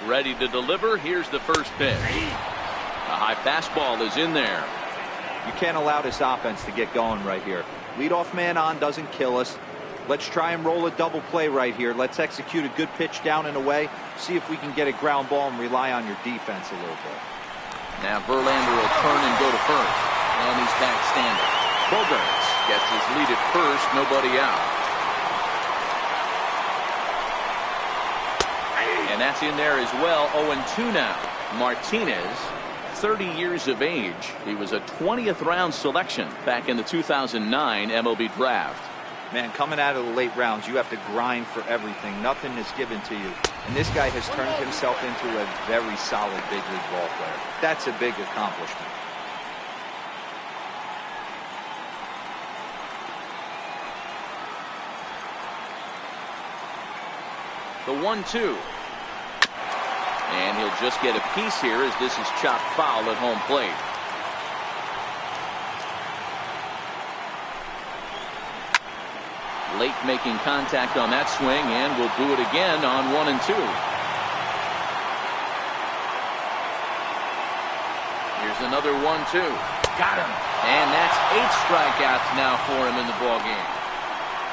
Ready to deliver. Here's the first pitch. A high fastball is in there. You can't allow this offense to get going right here. Leadoff man on doesn't kill us. Let's try and roll a double play right here. Let's execute a good pitch down and away. See if we can get a ground ball and rely on your defense a little bit. Now Verlander will turn and go to first. And he's back standing. Bogaerts gets his lead at first. Nobody out. And that's in there as well. 0-2 now. Martinez, 30 years of age. He was a 20th round selection back in the 2009 MLB draft. Man, coming out of the late rounds, you have to grind for everything. Nothing is given to you. And this guy has turned himself into a very solid big league ball player. That's a big accomplishment. The 1-2. And he'll just get a piece here as this is chopped foul at home plate. Late making contact on that swing, and will do it again on 1 and 2. Here's another 1-2. Got him. And that's 8 strikeouts now for him in the ballgame.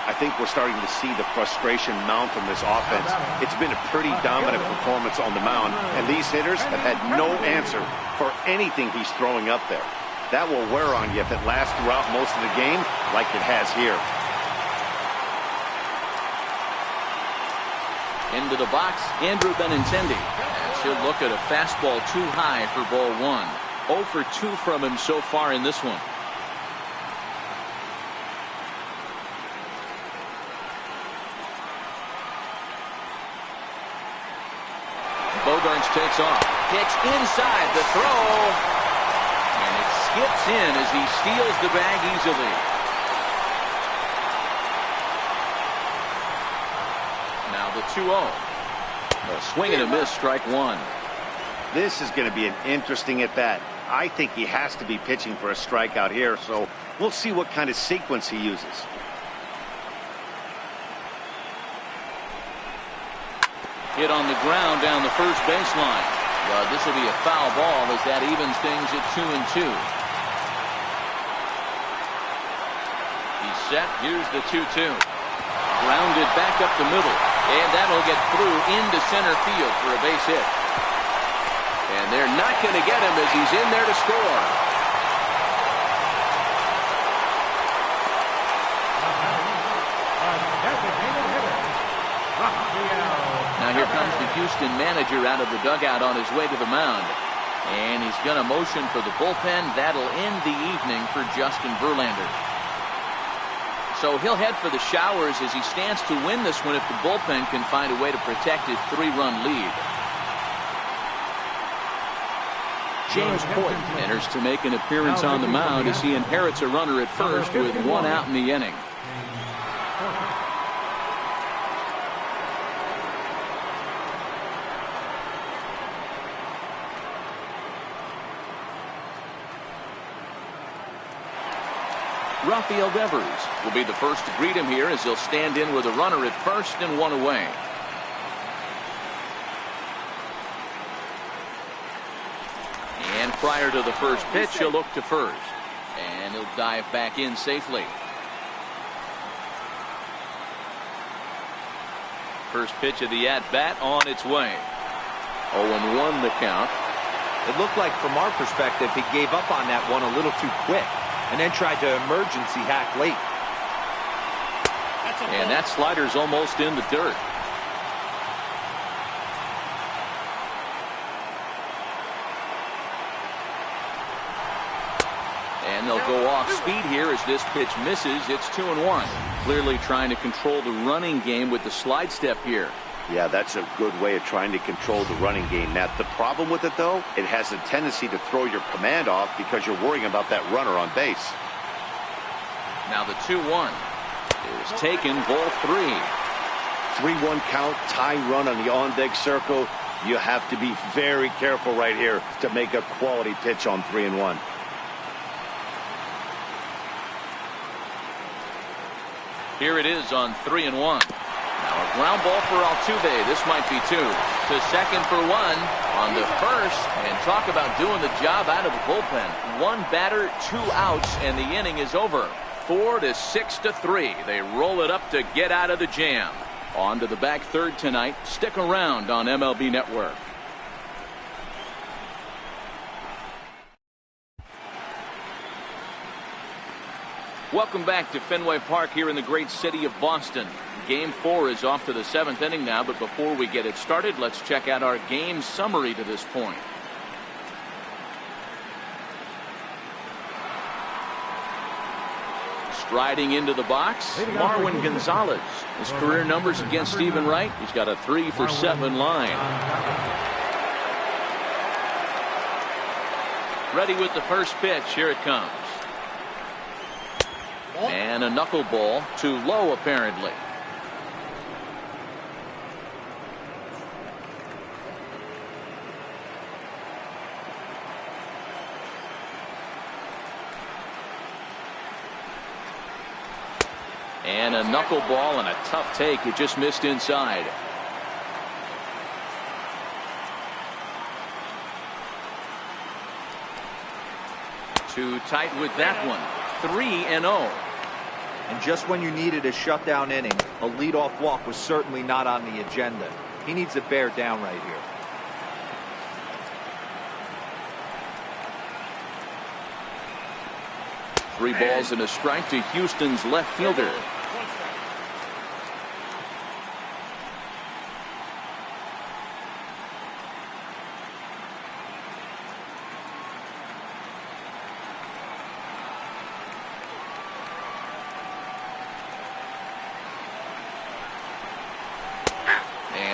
I think we're starting to see the frustration mount from this offense. It's been a pretty dominant performance on the mound, and these hitters have had no answer for anything he's throwing up there. That will wear on you if it lasts throughout most of the game like it has here. Into the box, Andrew Benintendi. As he'll look at a fastball too high for ball 1. 0 for 2 from him so far in this one. Bogaerts takes off. Pitch inside the throw. And it's skips in as he steals the bag easily. Now the 2-0. A swing and a miss, strike one. This is going to be an interesting at-bat. I think he has to be pitching for a strikeout here, so we'll see what kind of sequence he uses. Hit on the ground down the first baseline. But this will be a foul ball as that evens things at 2-2. He's set. Here's the 2-2. Grounded back up the middle. And that'll get through into center field for a base hit. And they're not going to get him as he's in there to score. Now here comes the Houston manager out of the dugout on his way to the mound. And he's going to motion for the bullpen. That'll end the evening for Justin Verlander. So he'll head for the showers as he stands to win this one if the bullpen can find a way to protect his 3-run lead. James Hoyt enters to make an appearance on the mound as he inherits a runner at first with one out in the inning. Rafael Devers will be the first to greet him here as he'll stand in with a runner at first and one away. And prior to the first pitch, he'll look to first. And he'll dive back in safely. First pitch of the at-bat on its way. 0-1 the count. It looked like from our perspective he gave up on that one a little too quick and then tried to emergency hack late. And that slider's almost in the dirt. And they'll go off speed here as this pitch misses. It's 2-1. Clearly trying to control the running game with the slide step here. Yeah, that's a good way of trying to control the running game. Now, the problem with it, though, it has a tendency to throw your command off because you're worrying about that runner on base. Now the 2-1 is taken, ball 3. 3-1 count, tying run on the on-deck circle. You have to be very careful right here to make a quality pitch on 3-1. Here it is on 3-1. Now a ground ball for Altuve. This might be 2. To second for 1. On the first. And talk about doing the job out of the bullpen. 1 batter, 2 outs, and the inning is over. 4-6-3. They roll it up to get out of the jam. On to the back third tonight. Stick around on MLB Network. Welcome back to Fenway Park here in the great city of Boston. Game 4 is off to the 7th inning now, but before we get it started, let's check out our game summary to this point. Striding into the box, Marwin Gonzalez. His career numbers against Stephen Wright, he's got a 3-for-7 line. Ready with the first pitch. Here it comes. And a knuckleball, too low apparently. And a knuckleball and a tough take. It just missed inside. Too tight with that one. 3-0. And just when you needed a shutdown inning, a leadoff walk was certainly not on the agenda. He needs to bear down right here. Three balls and a strike to Houston's left fielder.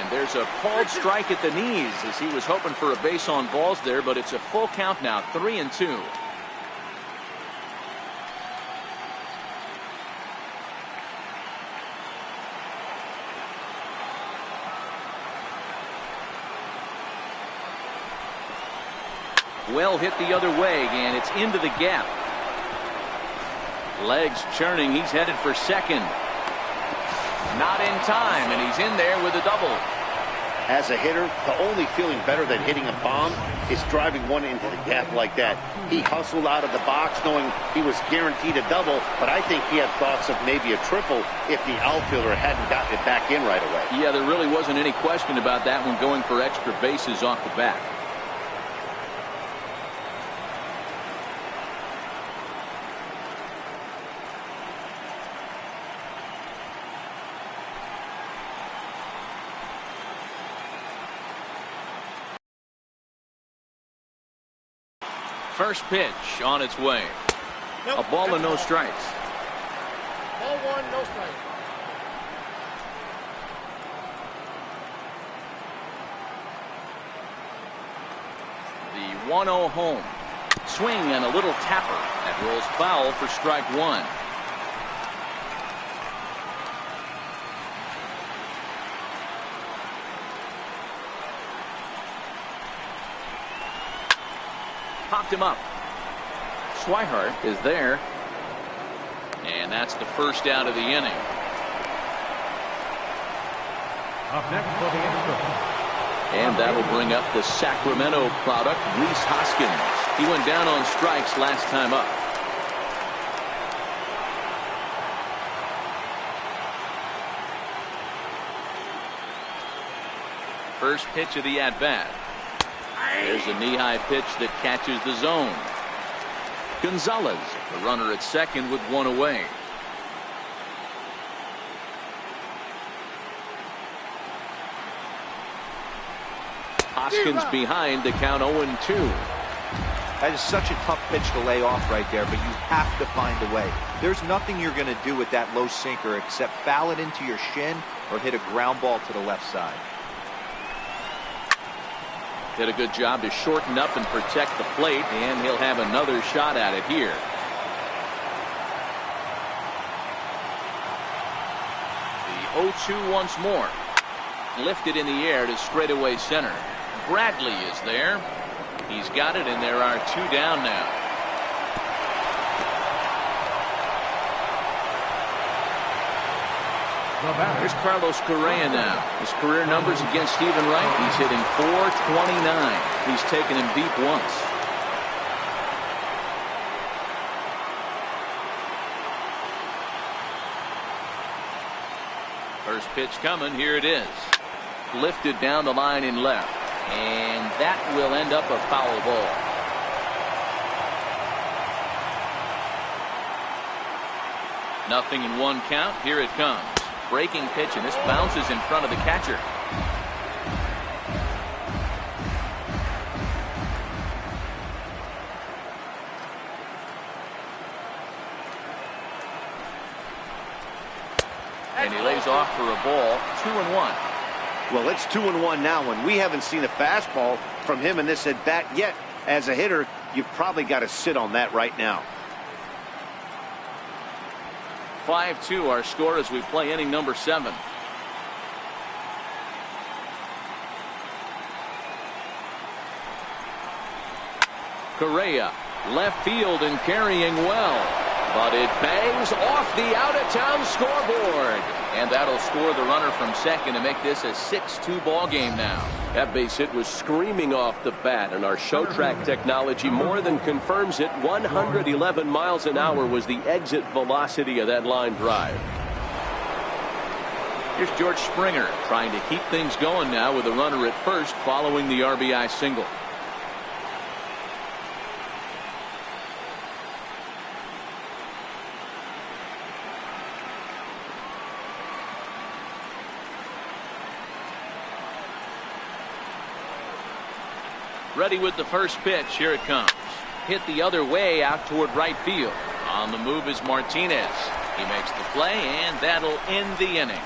There's a called strike at the knees as he was hoping for a base on balls there, but it's a full count now, 3-2. Well hit the other way, and it's into the gap. Legs churning. He's headed for second. Not in time, and he's in there with a double. As a hitter, the only feeling better than hitting a bomb is driving one into the gap like that. He hustled out of the box knowing he was guaranteed a double, but I think he had thoughts of maybe a triple if the outfielder hadn't gotten it back in right away. Yeah, there really wasn't any question about that one, going for extra bases off the bat. First pitch on its way. Nope. A ball and no strikes. Ball one, no strike. The 1-0 home. Swing and a little tapper. That rolls foul for strike one. Popped him up. Swihart is there. And that's the first out of the inning. Up next for the Astros. And that'll bring up the Sacramento product, Rhys Hoskins. He went down on strikes last time up. First pitch of the at-bat. There's a knee-high pitch that catches the zone. Gonzalez, the runner at second with one away. Hoskins behind, the count 0-2. That is such a tough pitch to lay off right there, but you have to find a way. There's nothing you're going to do with that low sinker except foul it into your shin or hit a ground ball to the left side. Did a good job to shorten up and protect the plate, and he'll have another shot at it here. The 0-2 once more. Lifted in the air to straightaway center. Bradley is there. He's got it, and there are two down now. Here's Carlos Correa now. His career numbers against Stephen Wright. He's hitting .429. He's taken him deep once. First pitch coming. Here it is. Lifted down the line in left. And that will end up a foul ball. Nothing in one count. Here it comes. Breaking pitch, and this bounces in front of the catcher. And he lays off for a ball. 2-1. Well, it's 2-1 now, and we haven't seen a fastball from him in this at bat yet. As a hitter, you've probably got to sit on that right now. 5-2 our score as we play inning number 7. Correa left field and carrying well, but it bangs off the out-of-town scoreboard, and that'll score the runner from second to make this a 6-2 ball game now. That base hit was screaming off the bat, and our show track technology more than confirms it. 111 miles an hour was the exit velocity of that line drive. Here's George Springer trying to keep things going now with a runner at first following the RBI single. Ready with the first pitch. Here it comes. Hit the other way out toward right field. On the move is Martinez. He makes the play, and that'll end the inning.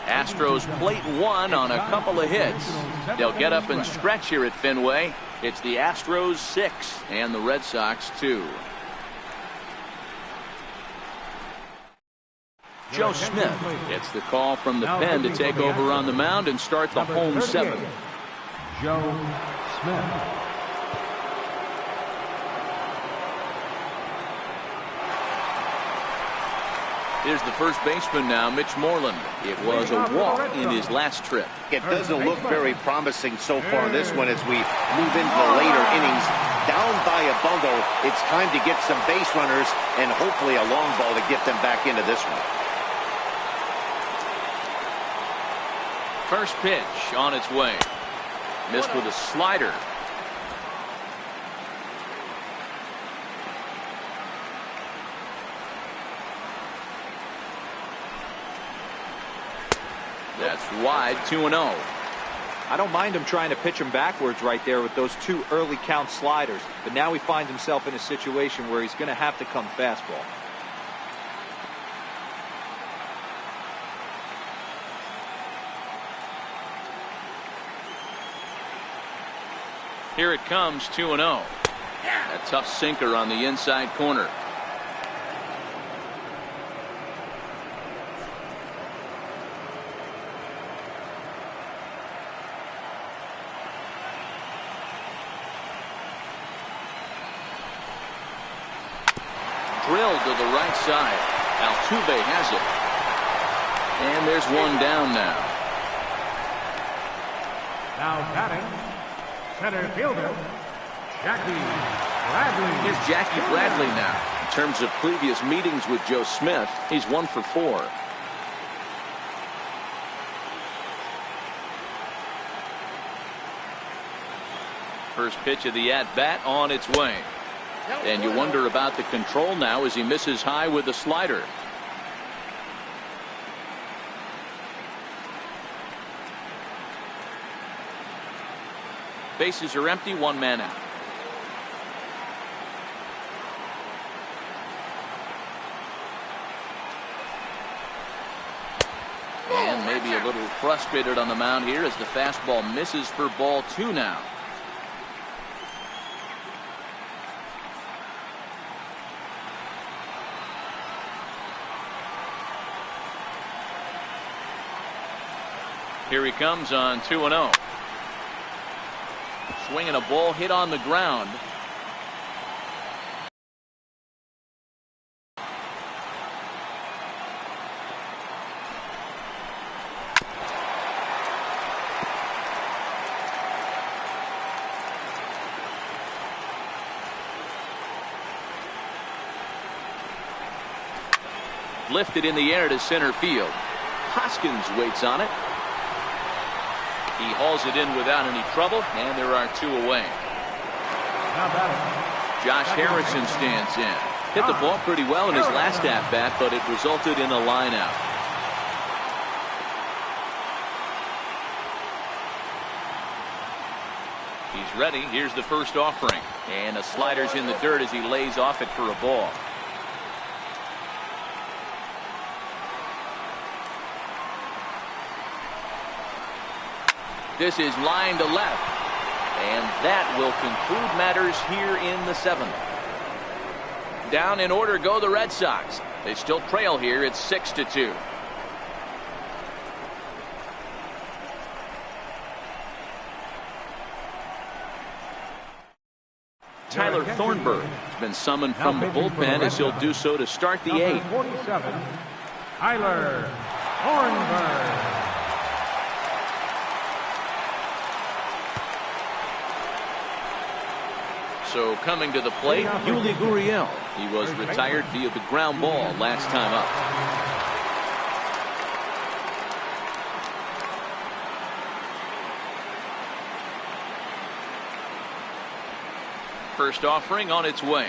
Astros plate one on a couple of hits. They'll get up and stretch here at Fenway. It's the Astros 6 and the Red Sox 2. Joe Smith gets the call from the pen to take over on the mound and start the home 7. Joe Smith. Here's the first baseman now, Mitch Moreland. It was a walk in his last trip. It doesn't look very promising so far in this one as we move into the later innings. Down by a bundle, it's time to get some base runners and hopefully a long ball to get them back into this one. First pitch on its way. Missed with a slider. That's wide, 2-0. I don't mind him trying to pitch him backwards right there with those two early count sliders, but now he finds himself in a situation where he's going to have to come fastball. Here it comes, 2-0. A tough sinker on the inside corner. Drilled to the right side. Altuve has it. And there's one down now. Now batting, center fielder, Jackie Bradley. Here's Jackie Bradley now. In terms of previous meetings with Joe Smith, he's 1 for 4. First pitch of the at-bat on its way. And you wonder about the control now as he misses high with the slider. Bases are empty, 1 man out. And maybe a little frustrated on the mound here as the fastball misses for ball 2 now. Here he comes on 2-0. Swinging a ball hit on the ground. Lifted in the air to center field. Hoskins waits on it. He hauls it in without any trouble, and there are 2 away. Josh Harrison stands in. Hit the ball pretty well in his last at-bat, but it resulted in a line-out. He's ready. Here's the first offering. And a slider's in the dirt as he lays off it for a ball. This is line to left. And that will conclude matters here in the 7th. Down in order go the Red Sox. They still trail here. It's 6-2. Tyler Thornburg has been summoned from the bullpen as he'll do so to start the 8th. 47, Tyler Thornburg. So coming to the plate, Yuli Gurriel. He was retired via the ground ball last time up. First offering on its way.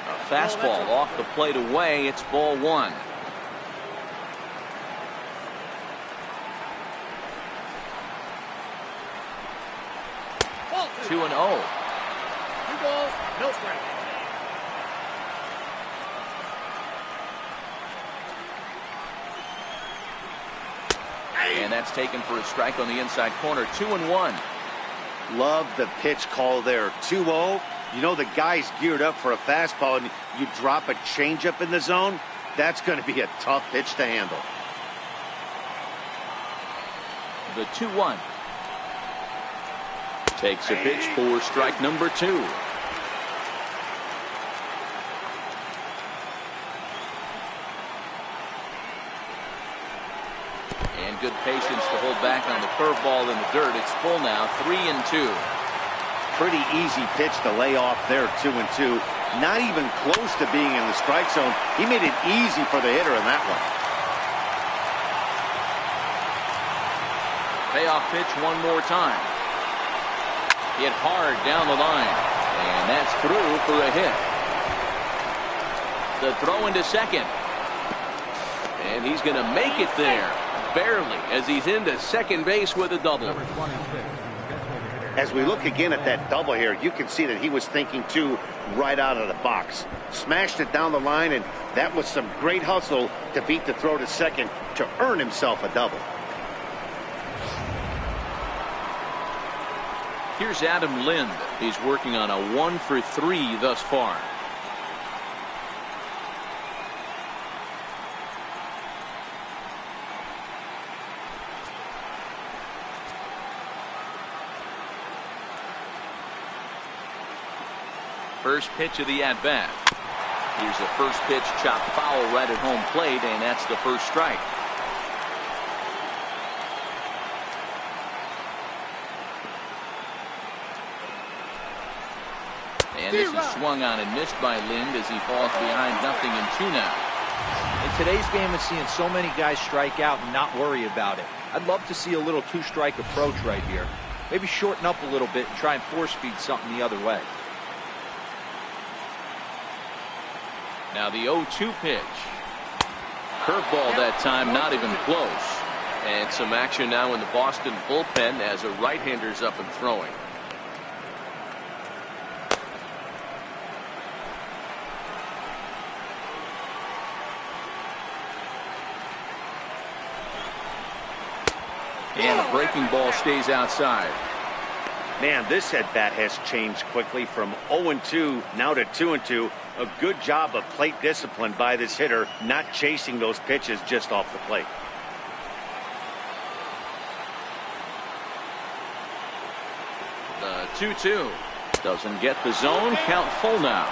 A fastball off the plate away. It's ball 1. Two and 0. 2 balls, no strikes. And that's taken for a strike on the inside corner. 2-1. Love the pitch call there. 2-0. You know the guy's geared up for a fastball, and you drop a changeup in the zone. That's going to be a tough pitch to handle. The 2-1. Takes a pitch for strike number 2. good patience to hold back on the curveball in the dirt. It's full now, 3-2. Pretty easy pitch to lay off there, 2-2. Not even close to being in the strike zone. He made it easy for the hitter in that one. Payoff pitch one more time. Hit hard down the line. And that's through for a hit. The throw into second. And he's going to make it there. Barely, as he's into second base with a double. As we look again at that double here, you can see that he was thinking too right out of the box. Smashed it down the line, and that was some great hustle to beat the throw to second to earn himself a double. Here's Adam Lind. He's working on a 1-for-3 thus far. First pitch of the at-bat. Here's the first pitch, chopped foul right at home plate, and that's the first strike. And this is swung on and missed by Lind as he falls behind 0-2 now. In today's game, it's seeing so many guys strike out and not worry about it. I'd love to see a little two-strike approach right here. Maybe shorten up a little bit and try and force-feed something the other way. Now the 0-2 pitch. Curveball that time, not even close. And some action now in the Boston bullpen as a right-hander's up and throwing. And a breaking ball stays outside. Man, this at-bat has changed quickly from 0-2 now to 2-2. A good job of plate discipline by this hitter, not chasing those pitches just off the plate. The 2-2 doesn't get the zone. Count full now.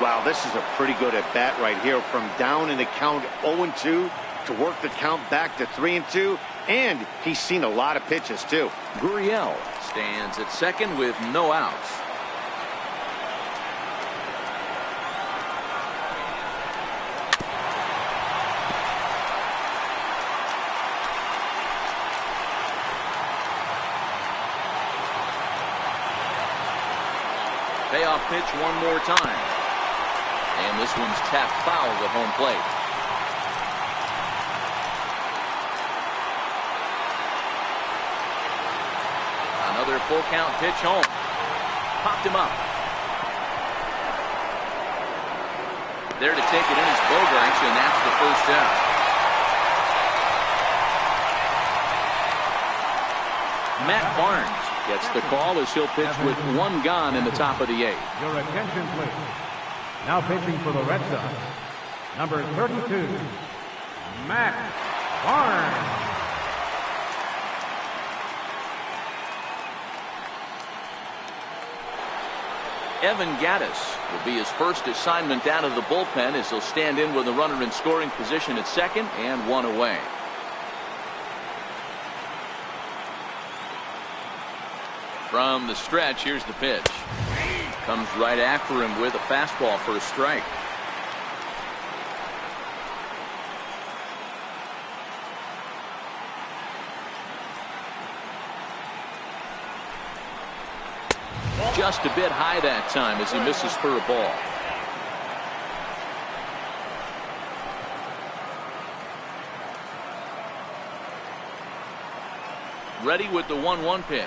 Wow, this is a pretty good at-bat right here. From down in the count 0-2 to work the count back to 3-2. And he's seen a lot of pitches, too. Gurriel stands at second with no outs. Payoff pitch one more time. And this one's tapped foul at home plate. Another full count pitch home. Popped him up. There to take it in is Bogarts, and that's the first out. Matt Barnes gets the call as he'll pitch with one gone in the top of the eighth. Your attention, please. Now pitching for the Red Sox, number 32, Matt Barnes. Evan Gattis will be his first assignment out of the bullpen as he'll stand in with a runner in scoring position at second and one away. From the stretch, here's the pitch. Comes right after him with a fastball for a strike. Just a bit high that time as he misses for a ball. Ready with the 1-1 pitch.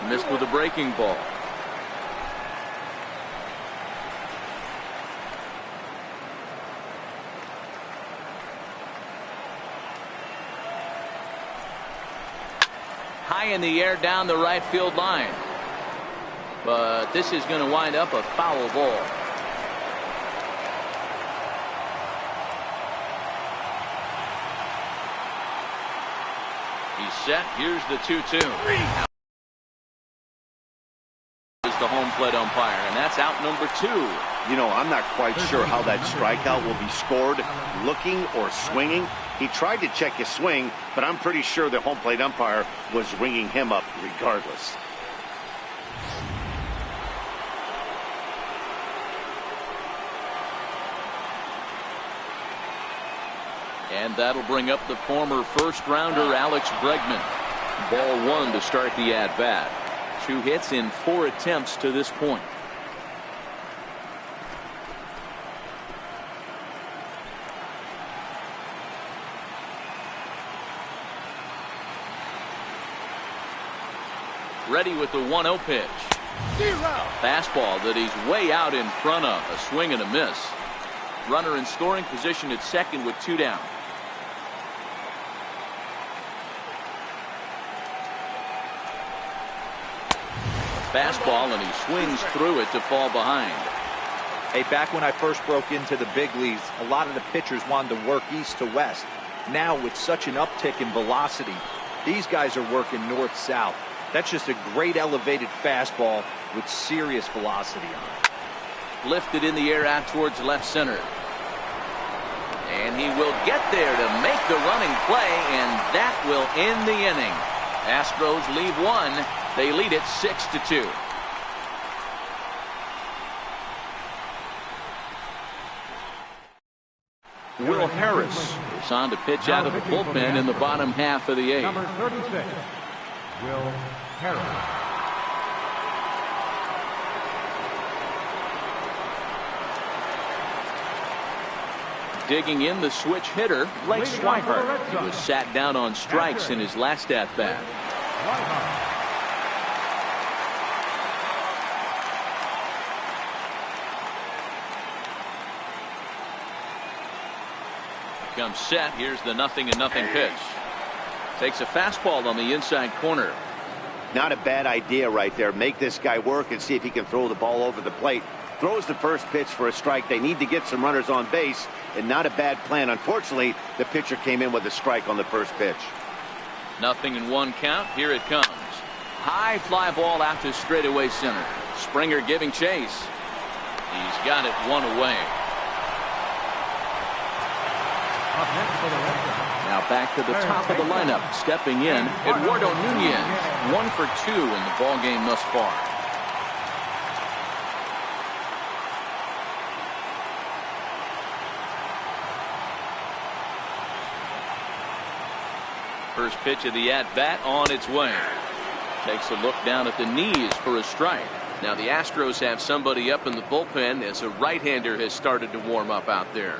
Missed with a breaking ball. High in the air down the right field line. But this is going to wind up a foul ball. He's set. Here's the 2-2. Is the home plate umpire, and that's out number 2. You know, I'm not quite sure how that strikeout will be scored, looking or swinging. He tried to check his swing, but I'm pretty sure the home plate umpire was ringing him up regardless. And that'll bring up the former first-rounder Alex Bregman. Ball 1 to start the at-bat. 2 hits in 4 attempts to this point. Ready with the 1-0 pitch. Fastball that he's way out in front of. A swing and a miss. Runner in scoring position at second with 2 down. Fastball, and he swings through it to fall behind. Hey, back when I first broke into the big leagues, a lot of the pitchers wanted to work east to west. Now, with such an uptick in velocity, these guys are working north-south. That's just a great elevated fastball with serious velocity on it. Lifted in the air out towards left center. And he will get there to make the running play, and that will end the inning. Astros leave 1. They lead it 6-2. Will Harris is on to pitch out of the bullpen in the bottom half of the 8th. Number 36, Will Harris. Digging in the switch hitter, Blake Swihart. He was sat down on strikes in his last at-bat. Comes set. Here's the 0-0 pitch. Takes a fastball on the inside corner. Not a bad idea right there. Make this guy work and see if he can throw the ball over the plate. Throws the first pitch for a strike. They need to get some runners on base, and not a bad plan. Unfortunately, the pitcher came in with a strike on the first pitch. 0-1 count. Here it comes. High fly ball out to straightaway center. Springer giving chase. He's got it 1 away. Now back to the top of the lineup. Stepping in, Eduardo Nunez. 1 for 2 in the ball game thus far. First pitch of the at-bat on its way. Takes a look down at the knees for a strike. Now the Astros have somebody up in the bullpen as a right-hander has started to warm up out there.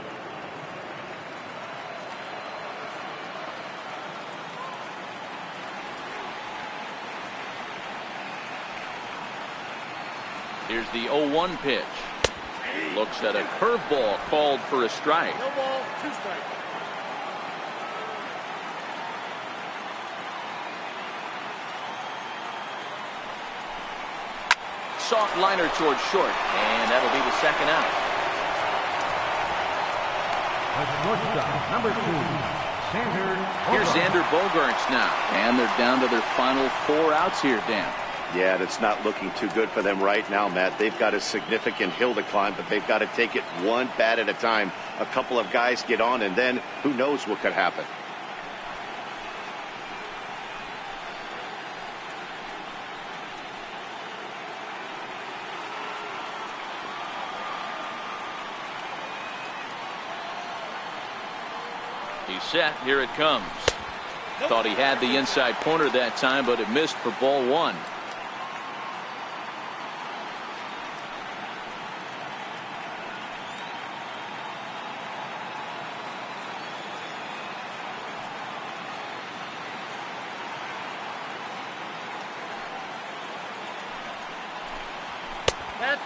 Here's the 0-1 pitch. Looks at a curveball called for a strike. No balls, 2 strikes. Soft liner towards short, and that'll be the second out. Number 2, Here's Xander Bogaerts now, and they're down to their final 4 outs here, Dan. Yeah, that's not looking too good for them right now, Matt. They've got a significant hill to climb, but they've got to take it one bat at a time. A couple of guys get on, and then who knows what could happen. He's set. Here it comes. Thought he had the inside corner that time, but it missed for ball 1.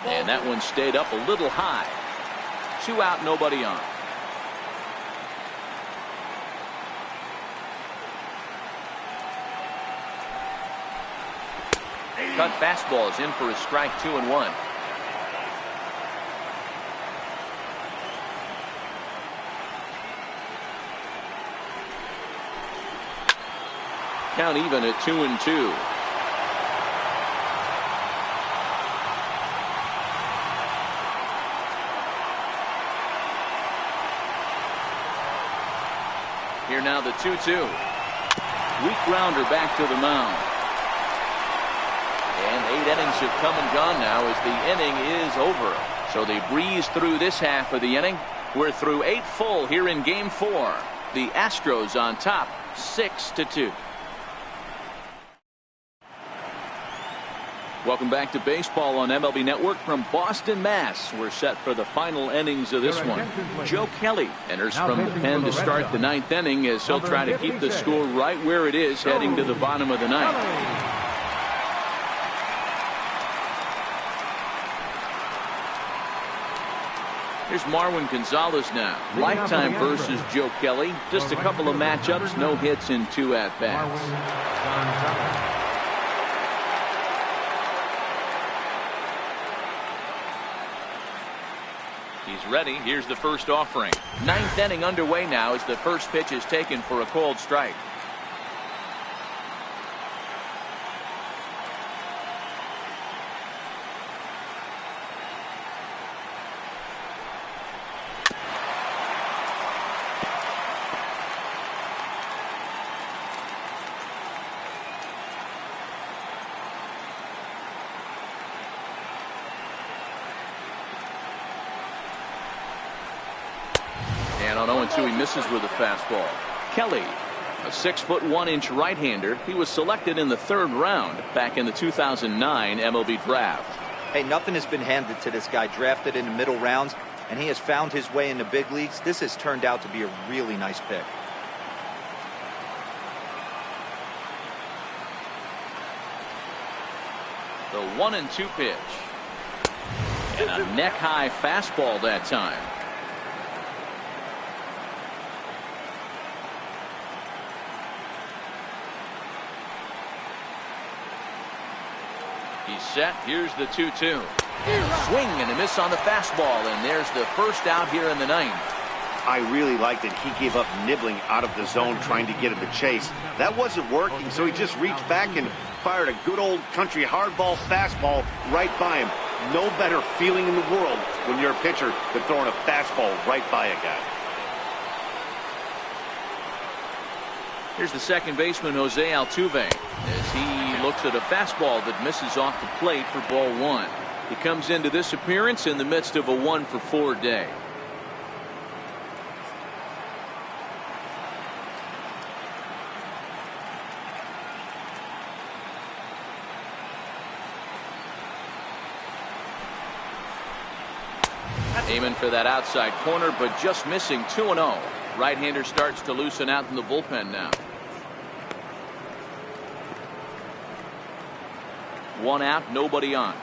And that one stayed up a little high. 2 out, nobody on. Cut fastball is in for a strike, 2-1. Count even at 2-2. Here now the 2-2. Weak grounder back to the mound. And 8 innings have come and gone now as the inning is over. So they breeze through this half of the inning. We're through 8 full here in Game 4. The Astros on top, 6-2. Welcome back to baseball on MLB Network from Boston, Mass. We're set for the final innings of this one. Joe Kelly enters from the pen to start the 9th inning as he'll try to keep the score right where it is heading to the bottom of the 9th. Here's Marwin Gonzalez now. Lifetime versus Joe Kelly. Just a couple of matchups, no hits in 2 at-bats. He's ready. Here's the first offering. 9th inning underway now as the first pitch is taken for a called strike. And on 0-2 he misses with a fastball. Kelly, a 6'1" right-hander. He was selected in the 3rd round back in the 2009 MLB draft. Hey, nothing has been handed to this guy. Drafted in the middle rounds, and he has found his way in the big leagues. This has turned out to be a really nice pick. The 1-2 pitch. And a neck-high fastball that time. He's set. Here's the 2-2. Swing and a miss on the fastball, and there's the first out here in the 9th. I really liked that he gave up nibbling out of the zone trying to get him to chase. That wasn't working, so he just reached back and fired a good old country hardball fastball right by him. No better feeling in the world when you're a pitcher than throwing a fastball right by a guy. Here's the second baseman, Jose Altuve, as he looks at a fastball that misses off the plate for ball 1. He comes into this appearance in the midst of a 1-for-4 day. Aiming for that outside corner, but just missing. 2-0. Right-hander starts to loosen out in the bullpen now. 1 out, nobody on.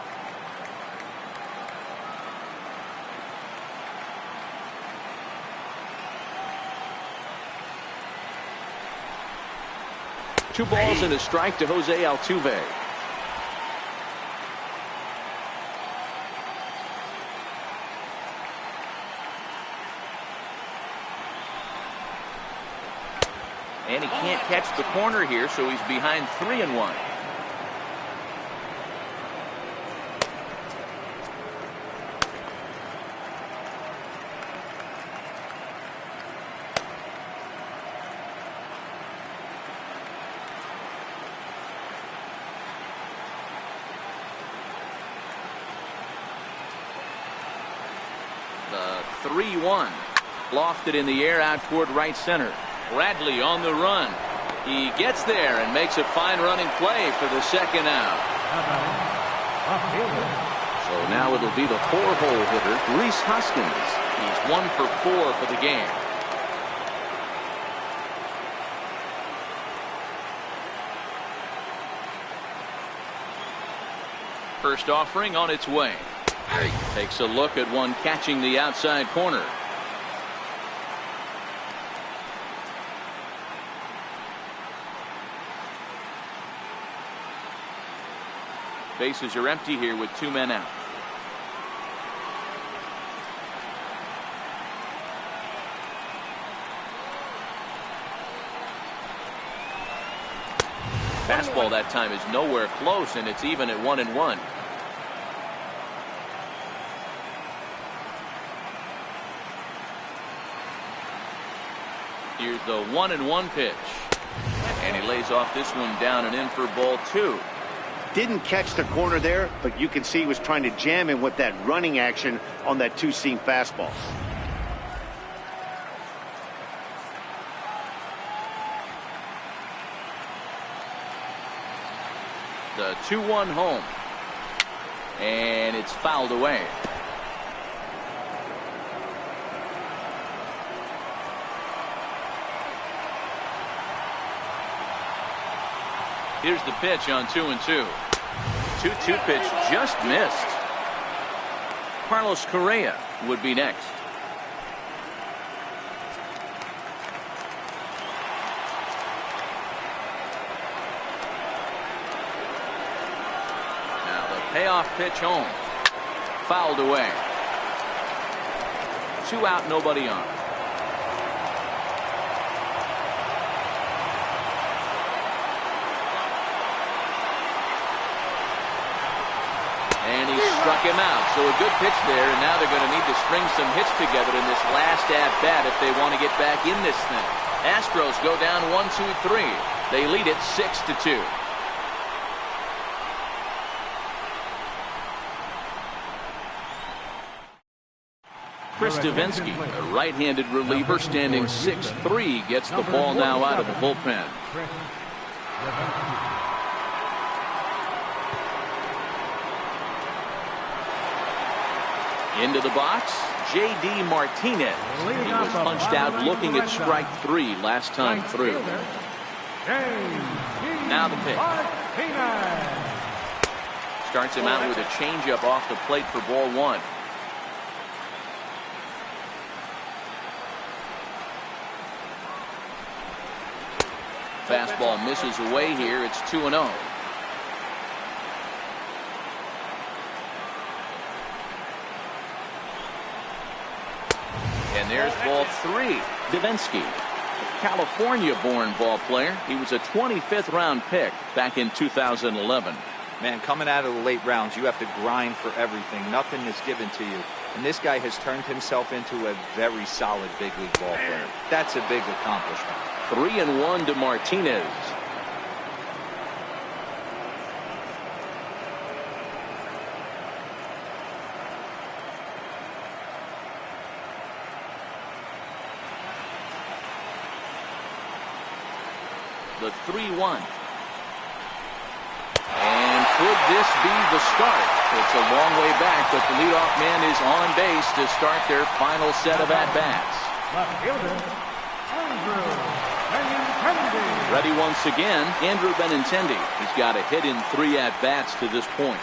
Two balls and a strike to Jose Altuve. And he can't catch the corner here, so he's behind 3-1. The 3-1. Lofted in the air out toward right center. Bradley on the run. He gets there and makes a fine running play for the second out. So now it'll be the 4-hole hitter, Rhys Hoskins. He's 1 for 4 for the game. First offering on its way. Takes a look at one catching the outside corner. Bases are empty here with 2 men out. Fastball that time is nowhere close, and it's even at 1-1. Here's the 1-1 pitch. And he lays off this one down and in for ball 2. Didn't catch the corner there, but you can see he was trying to jam him with that running action on that two-seam fastball. The 2-1 home. And it's fouled away. Here's the pitch on 2-2. 2-2 pitch just missed. Carlos Correa would be next. Now the payoff pitch home. Fouled away. 2 out, nobody on. And he struck him out. So a good pitch there, and now they're going to need to string some hits together in this last at-bat if they want to get back in this thing. Astros go down 1-2-3. They lead it 6-2. Chris Davinsky, a right-handed reliever standing 6'3", gets the ball now out of the bullpen. Into the box, J.D. Martinez. He was punched out looking at strike 3 last time through. Now the pitch. Starts him out with a changeup off the plate for ball 1. Fastball misses away here. It's 2-0. And there's ball 3. Davinsky, a California-born ball player. He was a 25th round pick back in 2011. Man, coming out of the late rounds, you have to grind for everything. Nothing is given to you. And this guy has turned himself into a very solid big league ball player. That's a big accomplishment. 3-1 to Martinez. The 3-1. And could this be the start? It's a long way back, but the leadoff man is on base to start their final set of at-bats. Ready once again, Andrew Benintendi. He's got a hit in 3 at-bats to this point.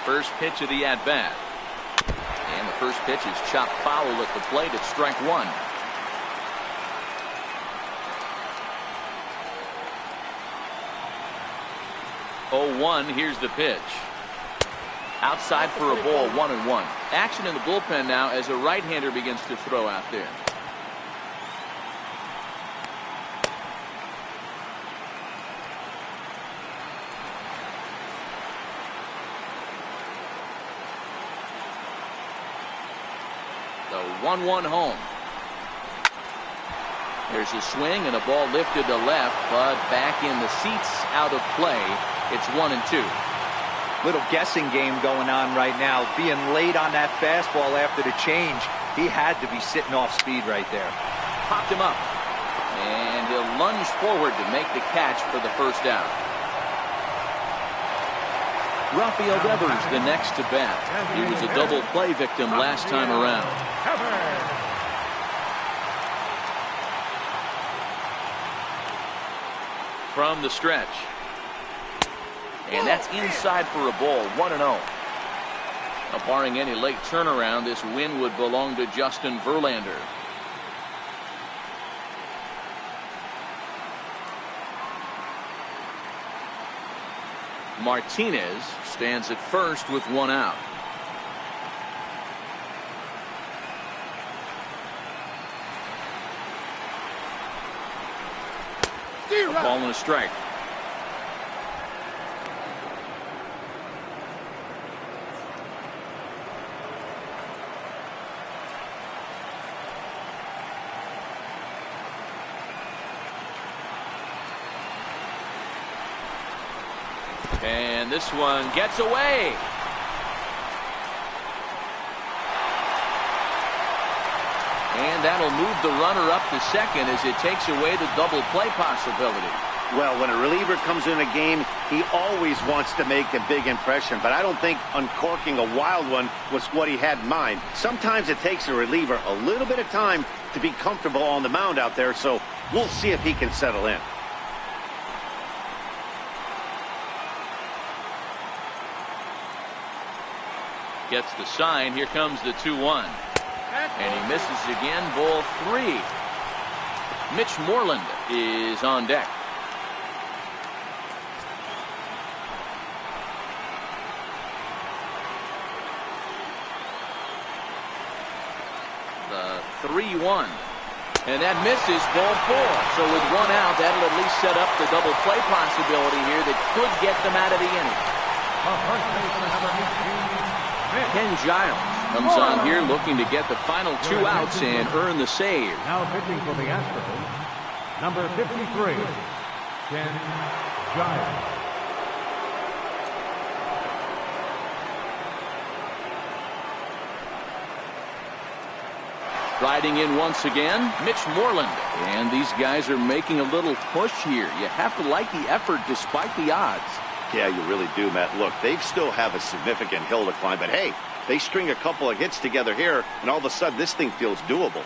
First pitch of the at-bat. And the first pitch is chopped foul at the plate at strike 1. Oh, 1. Here's the pitch. Outside for a ball, 1-1. Action in the bullpen now as a right-hander begins to throw out there. The 1-1 home. There's a swing and a ball lifted to left, but back in the seats, out of play. It's 1-2. Little guessing game going on right now. Being late on that fastball after the change, he had to be sitting off speed right there. Popped him up, and he'll lunge forward to make the catch for the first out. Rafael Devers the next to bat. He was a double play victim last time around. From the stretch. And that's inside for a ball, 1-0. Now, barring any late turnaround, this win would belong to Justin Verlander. Martinez stands at first with 1 out. A ball and a strike. And this one gets away. And that'll move the runner up to second as it takes away the double play possibility. Well, when a reliever comes in a game, he always wants to make a big impression, but I don't think uncorking a wild one was what he had in mind. Sometimes it takes a reliever a little bit of time to be comfortable on the mound out there, so we'll see if he can settle in. Gets the sign. Here comes the 2-1. And he misses again. Ball 3. Mitch Moreland is on deck. The 3-1. And that misses. Ball 4. So with one out, that'll at least set up the double play possibility here that could get them out of the inning. First baseman, number 18. Ken Giles comes on here looking to get the final 2 outs and earn the save. Now pitching for the Astros, number 53, Ken Giles. Riding in once again, Mitch Moreland. And these guys are making a little push here. You have to like the effort despite the odds. Yeah, you really do, Matt. Look, they still have a significant hill to climb, but hey, they string a couple of hits together here, and all of a sudden this thing feels doable.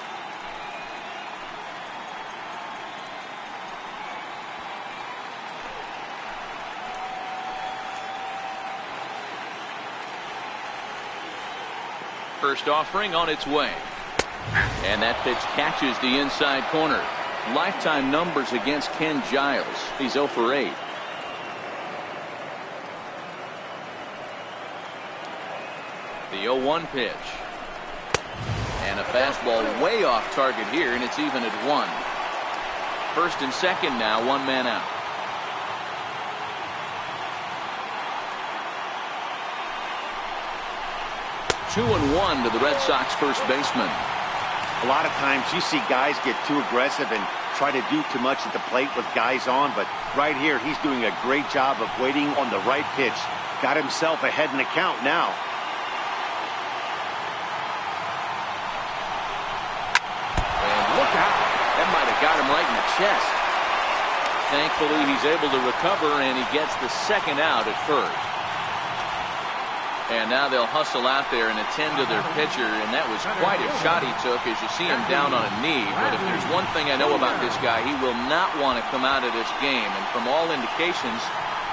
First offering on its way. And that pitch catches the inside corner. Lifetime numbers against Ken Giles. He's 0 for 8. The 0-1 pitch. And a fastball way off target here, and it's even at 1. First and second now, 1 man out. Two and 1 to the Red Sox first baseman. A lot of times you see guys get too aggressive and try to do too much at the plate with guys on, but right here he's doing a great job of waiting on the right pitch. Got himself ahead in the count now. Got him right in the chest. Thankfully, he's able to recover, and he gets the second out at first. And now they'll hustle out there and attend to their pitcher, and that was quite a shot he took as you see him down on a knee. But if there's one thing I know about this guy, he will not want to come out of this game. And from all indications,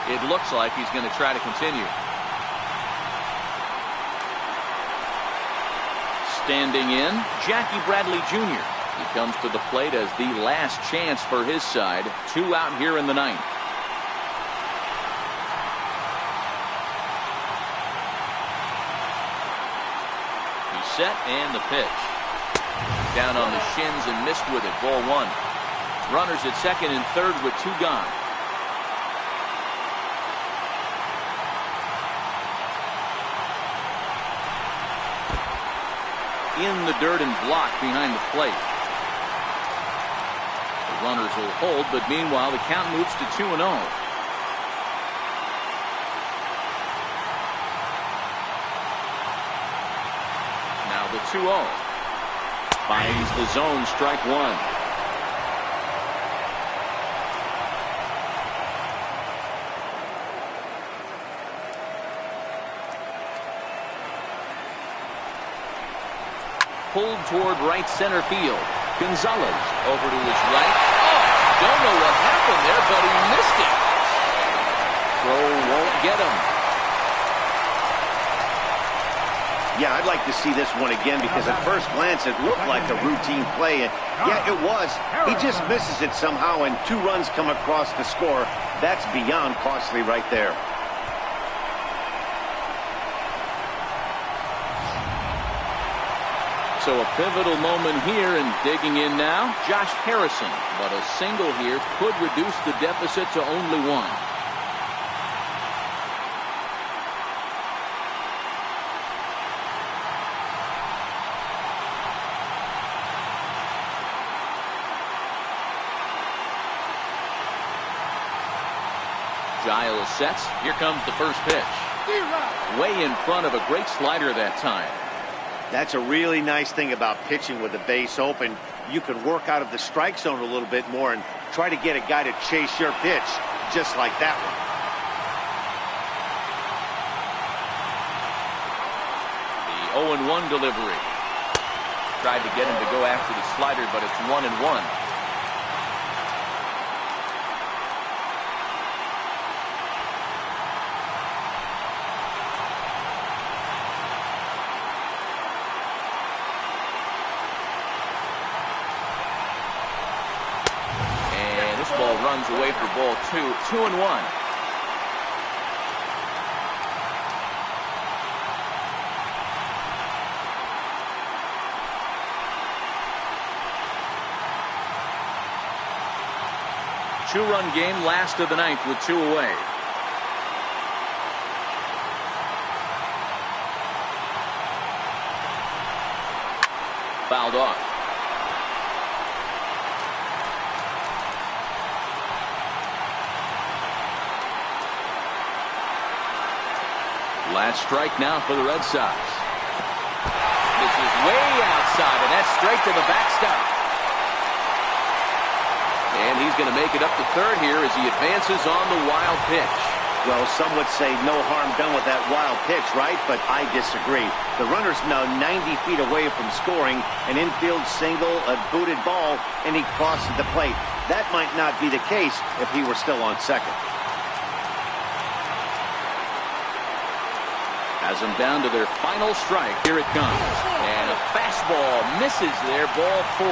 it looks like he's going to try to continue. Standing in, Jackie Bradley Jr. He comes to the plate as the last chance for his side. 2 out here in the 9th. He's set and the pitch. Down on the shins and missed with it. Ball 1. Runners at second and third with 2 gone. In the dirt and blocked behind the plate. Runners will hold, but meanwhile the count moves to 2-0. Now the 2-0. Finds the zone, strike 1. Pulled toward right center field. Gonzalez over to his right. Oh, don't know what happened there, but he missed it. Throw won't get him. Yeah, I'd like to see this one again because at first glance it looked like a routine play. And yeah, it was. He just misses it somehow, and 2 runs come across to score. That's beyond costly right there. So a pivotal moment here, and digging in now, Josh Harrison. But a single here could reduce the deficit to only one. Giles sets. Here comes the first pitch. Way in front of a great slider that time. That's a really nice thing about pitching with the base open. You can work out of the strike zone a little bit more and try to get a guy to chase your pitch, just like that one. The 0-1 delivery. Tried to get him to go after the slider, but it's 1-1. Runs away for ball 2. 2-1. Two-run game, last of the ninth with 2 away. Fouled off. Last strike now for the Red Sox. This is way outside, and that's straight to the backstop. And he's going to make it up to third here as he advances on the wild pitch. Well, some would say no harm done with that wild pitch, right? But I disagree. The runner's now 90 feet away from scoring. An infield single, a booted ball, and he crosses the plate. That might not be the case if he were still on second. Has them down to their final strike. Here it comes. And a fastball misses there. Ball 4.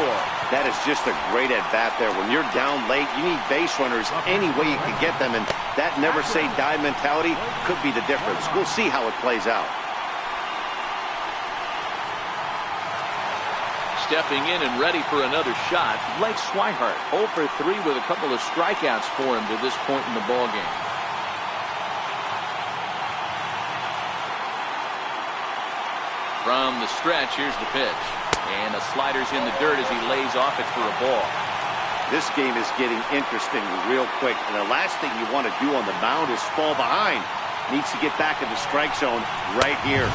That is just a great at-bat there. When you're down late, you need base runners any way you can get them. And that never-say-die mentality could be the difference. We'll see how it plays out. Stepping in and ready for another shot, Blake Swihart. 0 for 3 with a couple of strikeouts for him to this point in the ballgame. From the stretch, here's the pitch. And the slider's in the dirt as he lays off it for a ball. This game is getting interesting real quick. And the last thing you want to do on the mound is fall behind. Needs to get back in the strike zone right here.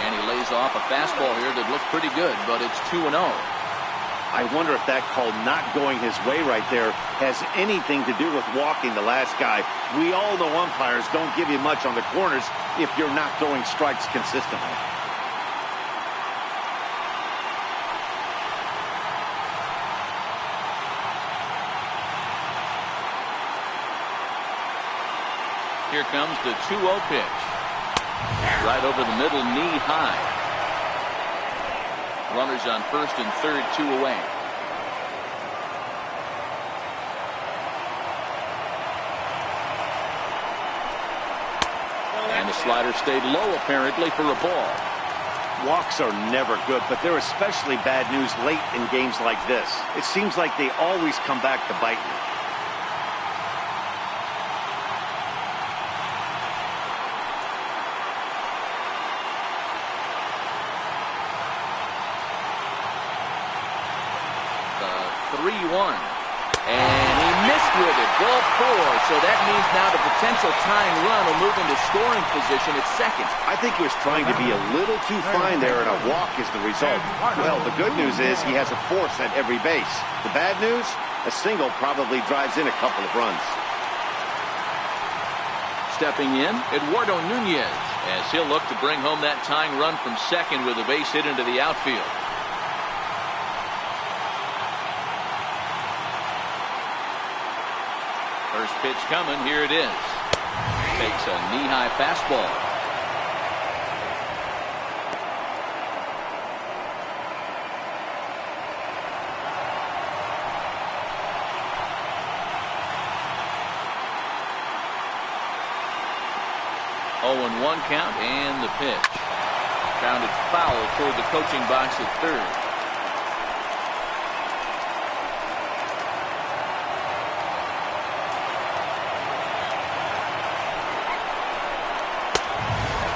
And he lays off a fastball here that looks pretty good, but it's 2-0. I wonder if that call not going his way right there has anything to do with walking the last guy. We all know umpires don't give you much on the corners if you're not throwing strikes consistently. Here comes the 2-0 pitch. Right over the middle, knee high. Runners on first and third, 2 away. And the slider stayed low apparently for a ball. Walks are never good, but they're especially bad news late in games like this. It seems like they always come back to bite you. The 3-1. And he missed with it. Ball 4. So that means now the potential tying run will move into scoring position at second. I think he was trying to be a little too fine there, and a walk is the result. Well, the good news is he has a force at every base. The bad news? A single probably drives in a couple of runs. Stepping in, Eduardo Nunez, as he'll look to bring home that tying run from second with a base hit into the outfield. First pitch coming. Here it is. Takes a knee-high fastball. Oh, and 1 count, and the pitch. Grounded foul toward the coaching box at third.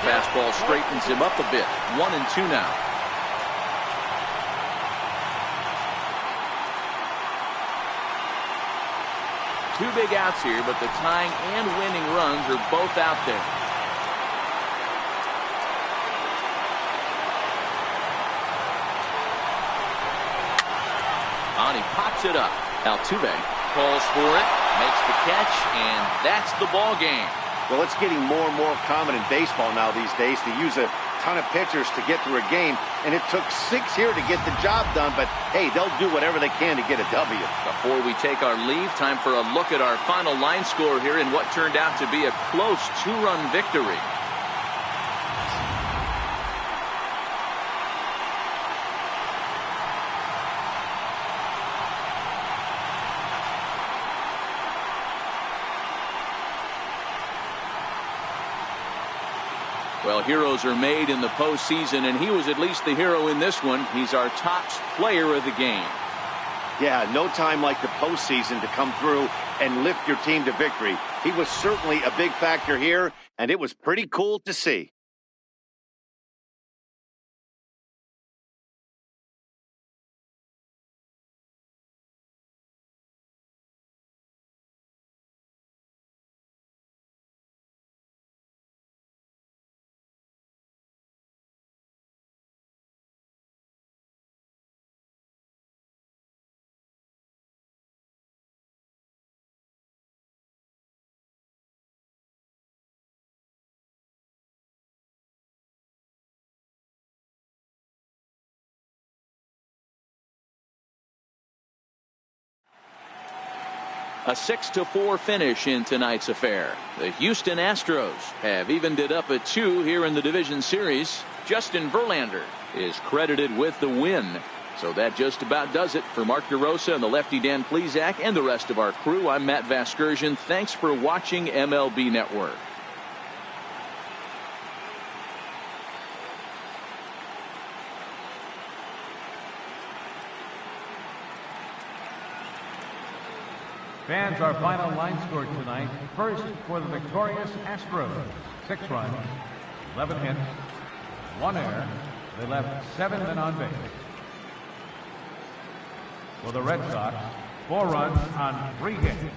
Fastball straightens him up a bit. 1-2 now. Two big outs here, but the tying and winning runs are both out there. On, he pops it up. Altuve calls for it, makes the catch, and that's the ball game. Well, it's getting more and more common in baseball now these days to use a ton of pitchers to get through a game, and it took 6 here to get the job done, but hey, they'll do whatever they can to get a W. Before we take our leave, time for a look at our final line score here in what turned out to be a close 2-run victory. Well, heroes are made in the postseason, and he was at least the hero in this one. He's our top player of the game. Yeah, no time like the postseason to come through and lift your team to victory. He was certainly a big factor here, and it was pretty cool to see. A 6-4 finish in tonight's affair. The Houston Astros have evened it up at 2 here in the division series. Justin Verlander is credited with the win. So that just about does it for Mark DeRosa and the lefty Dan Plesac and the rest of our crew. I'm Matt Vasgersian. Thanks for watching MLB Network. Fans, our final line score tonight. First, for the victorious Astros, 6 runs, 11 hits, 1 error. They left 7 men on base. For the Red Sox, 4 runs on 3 hits.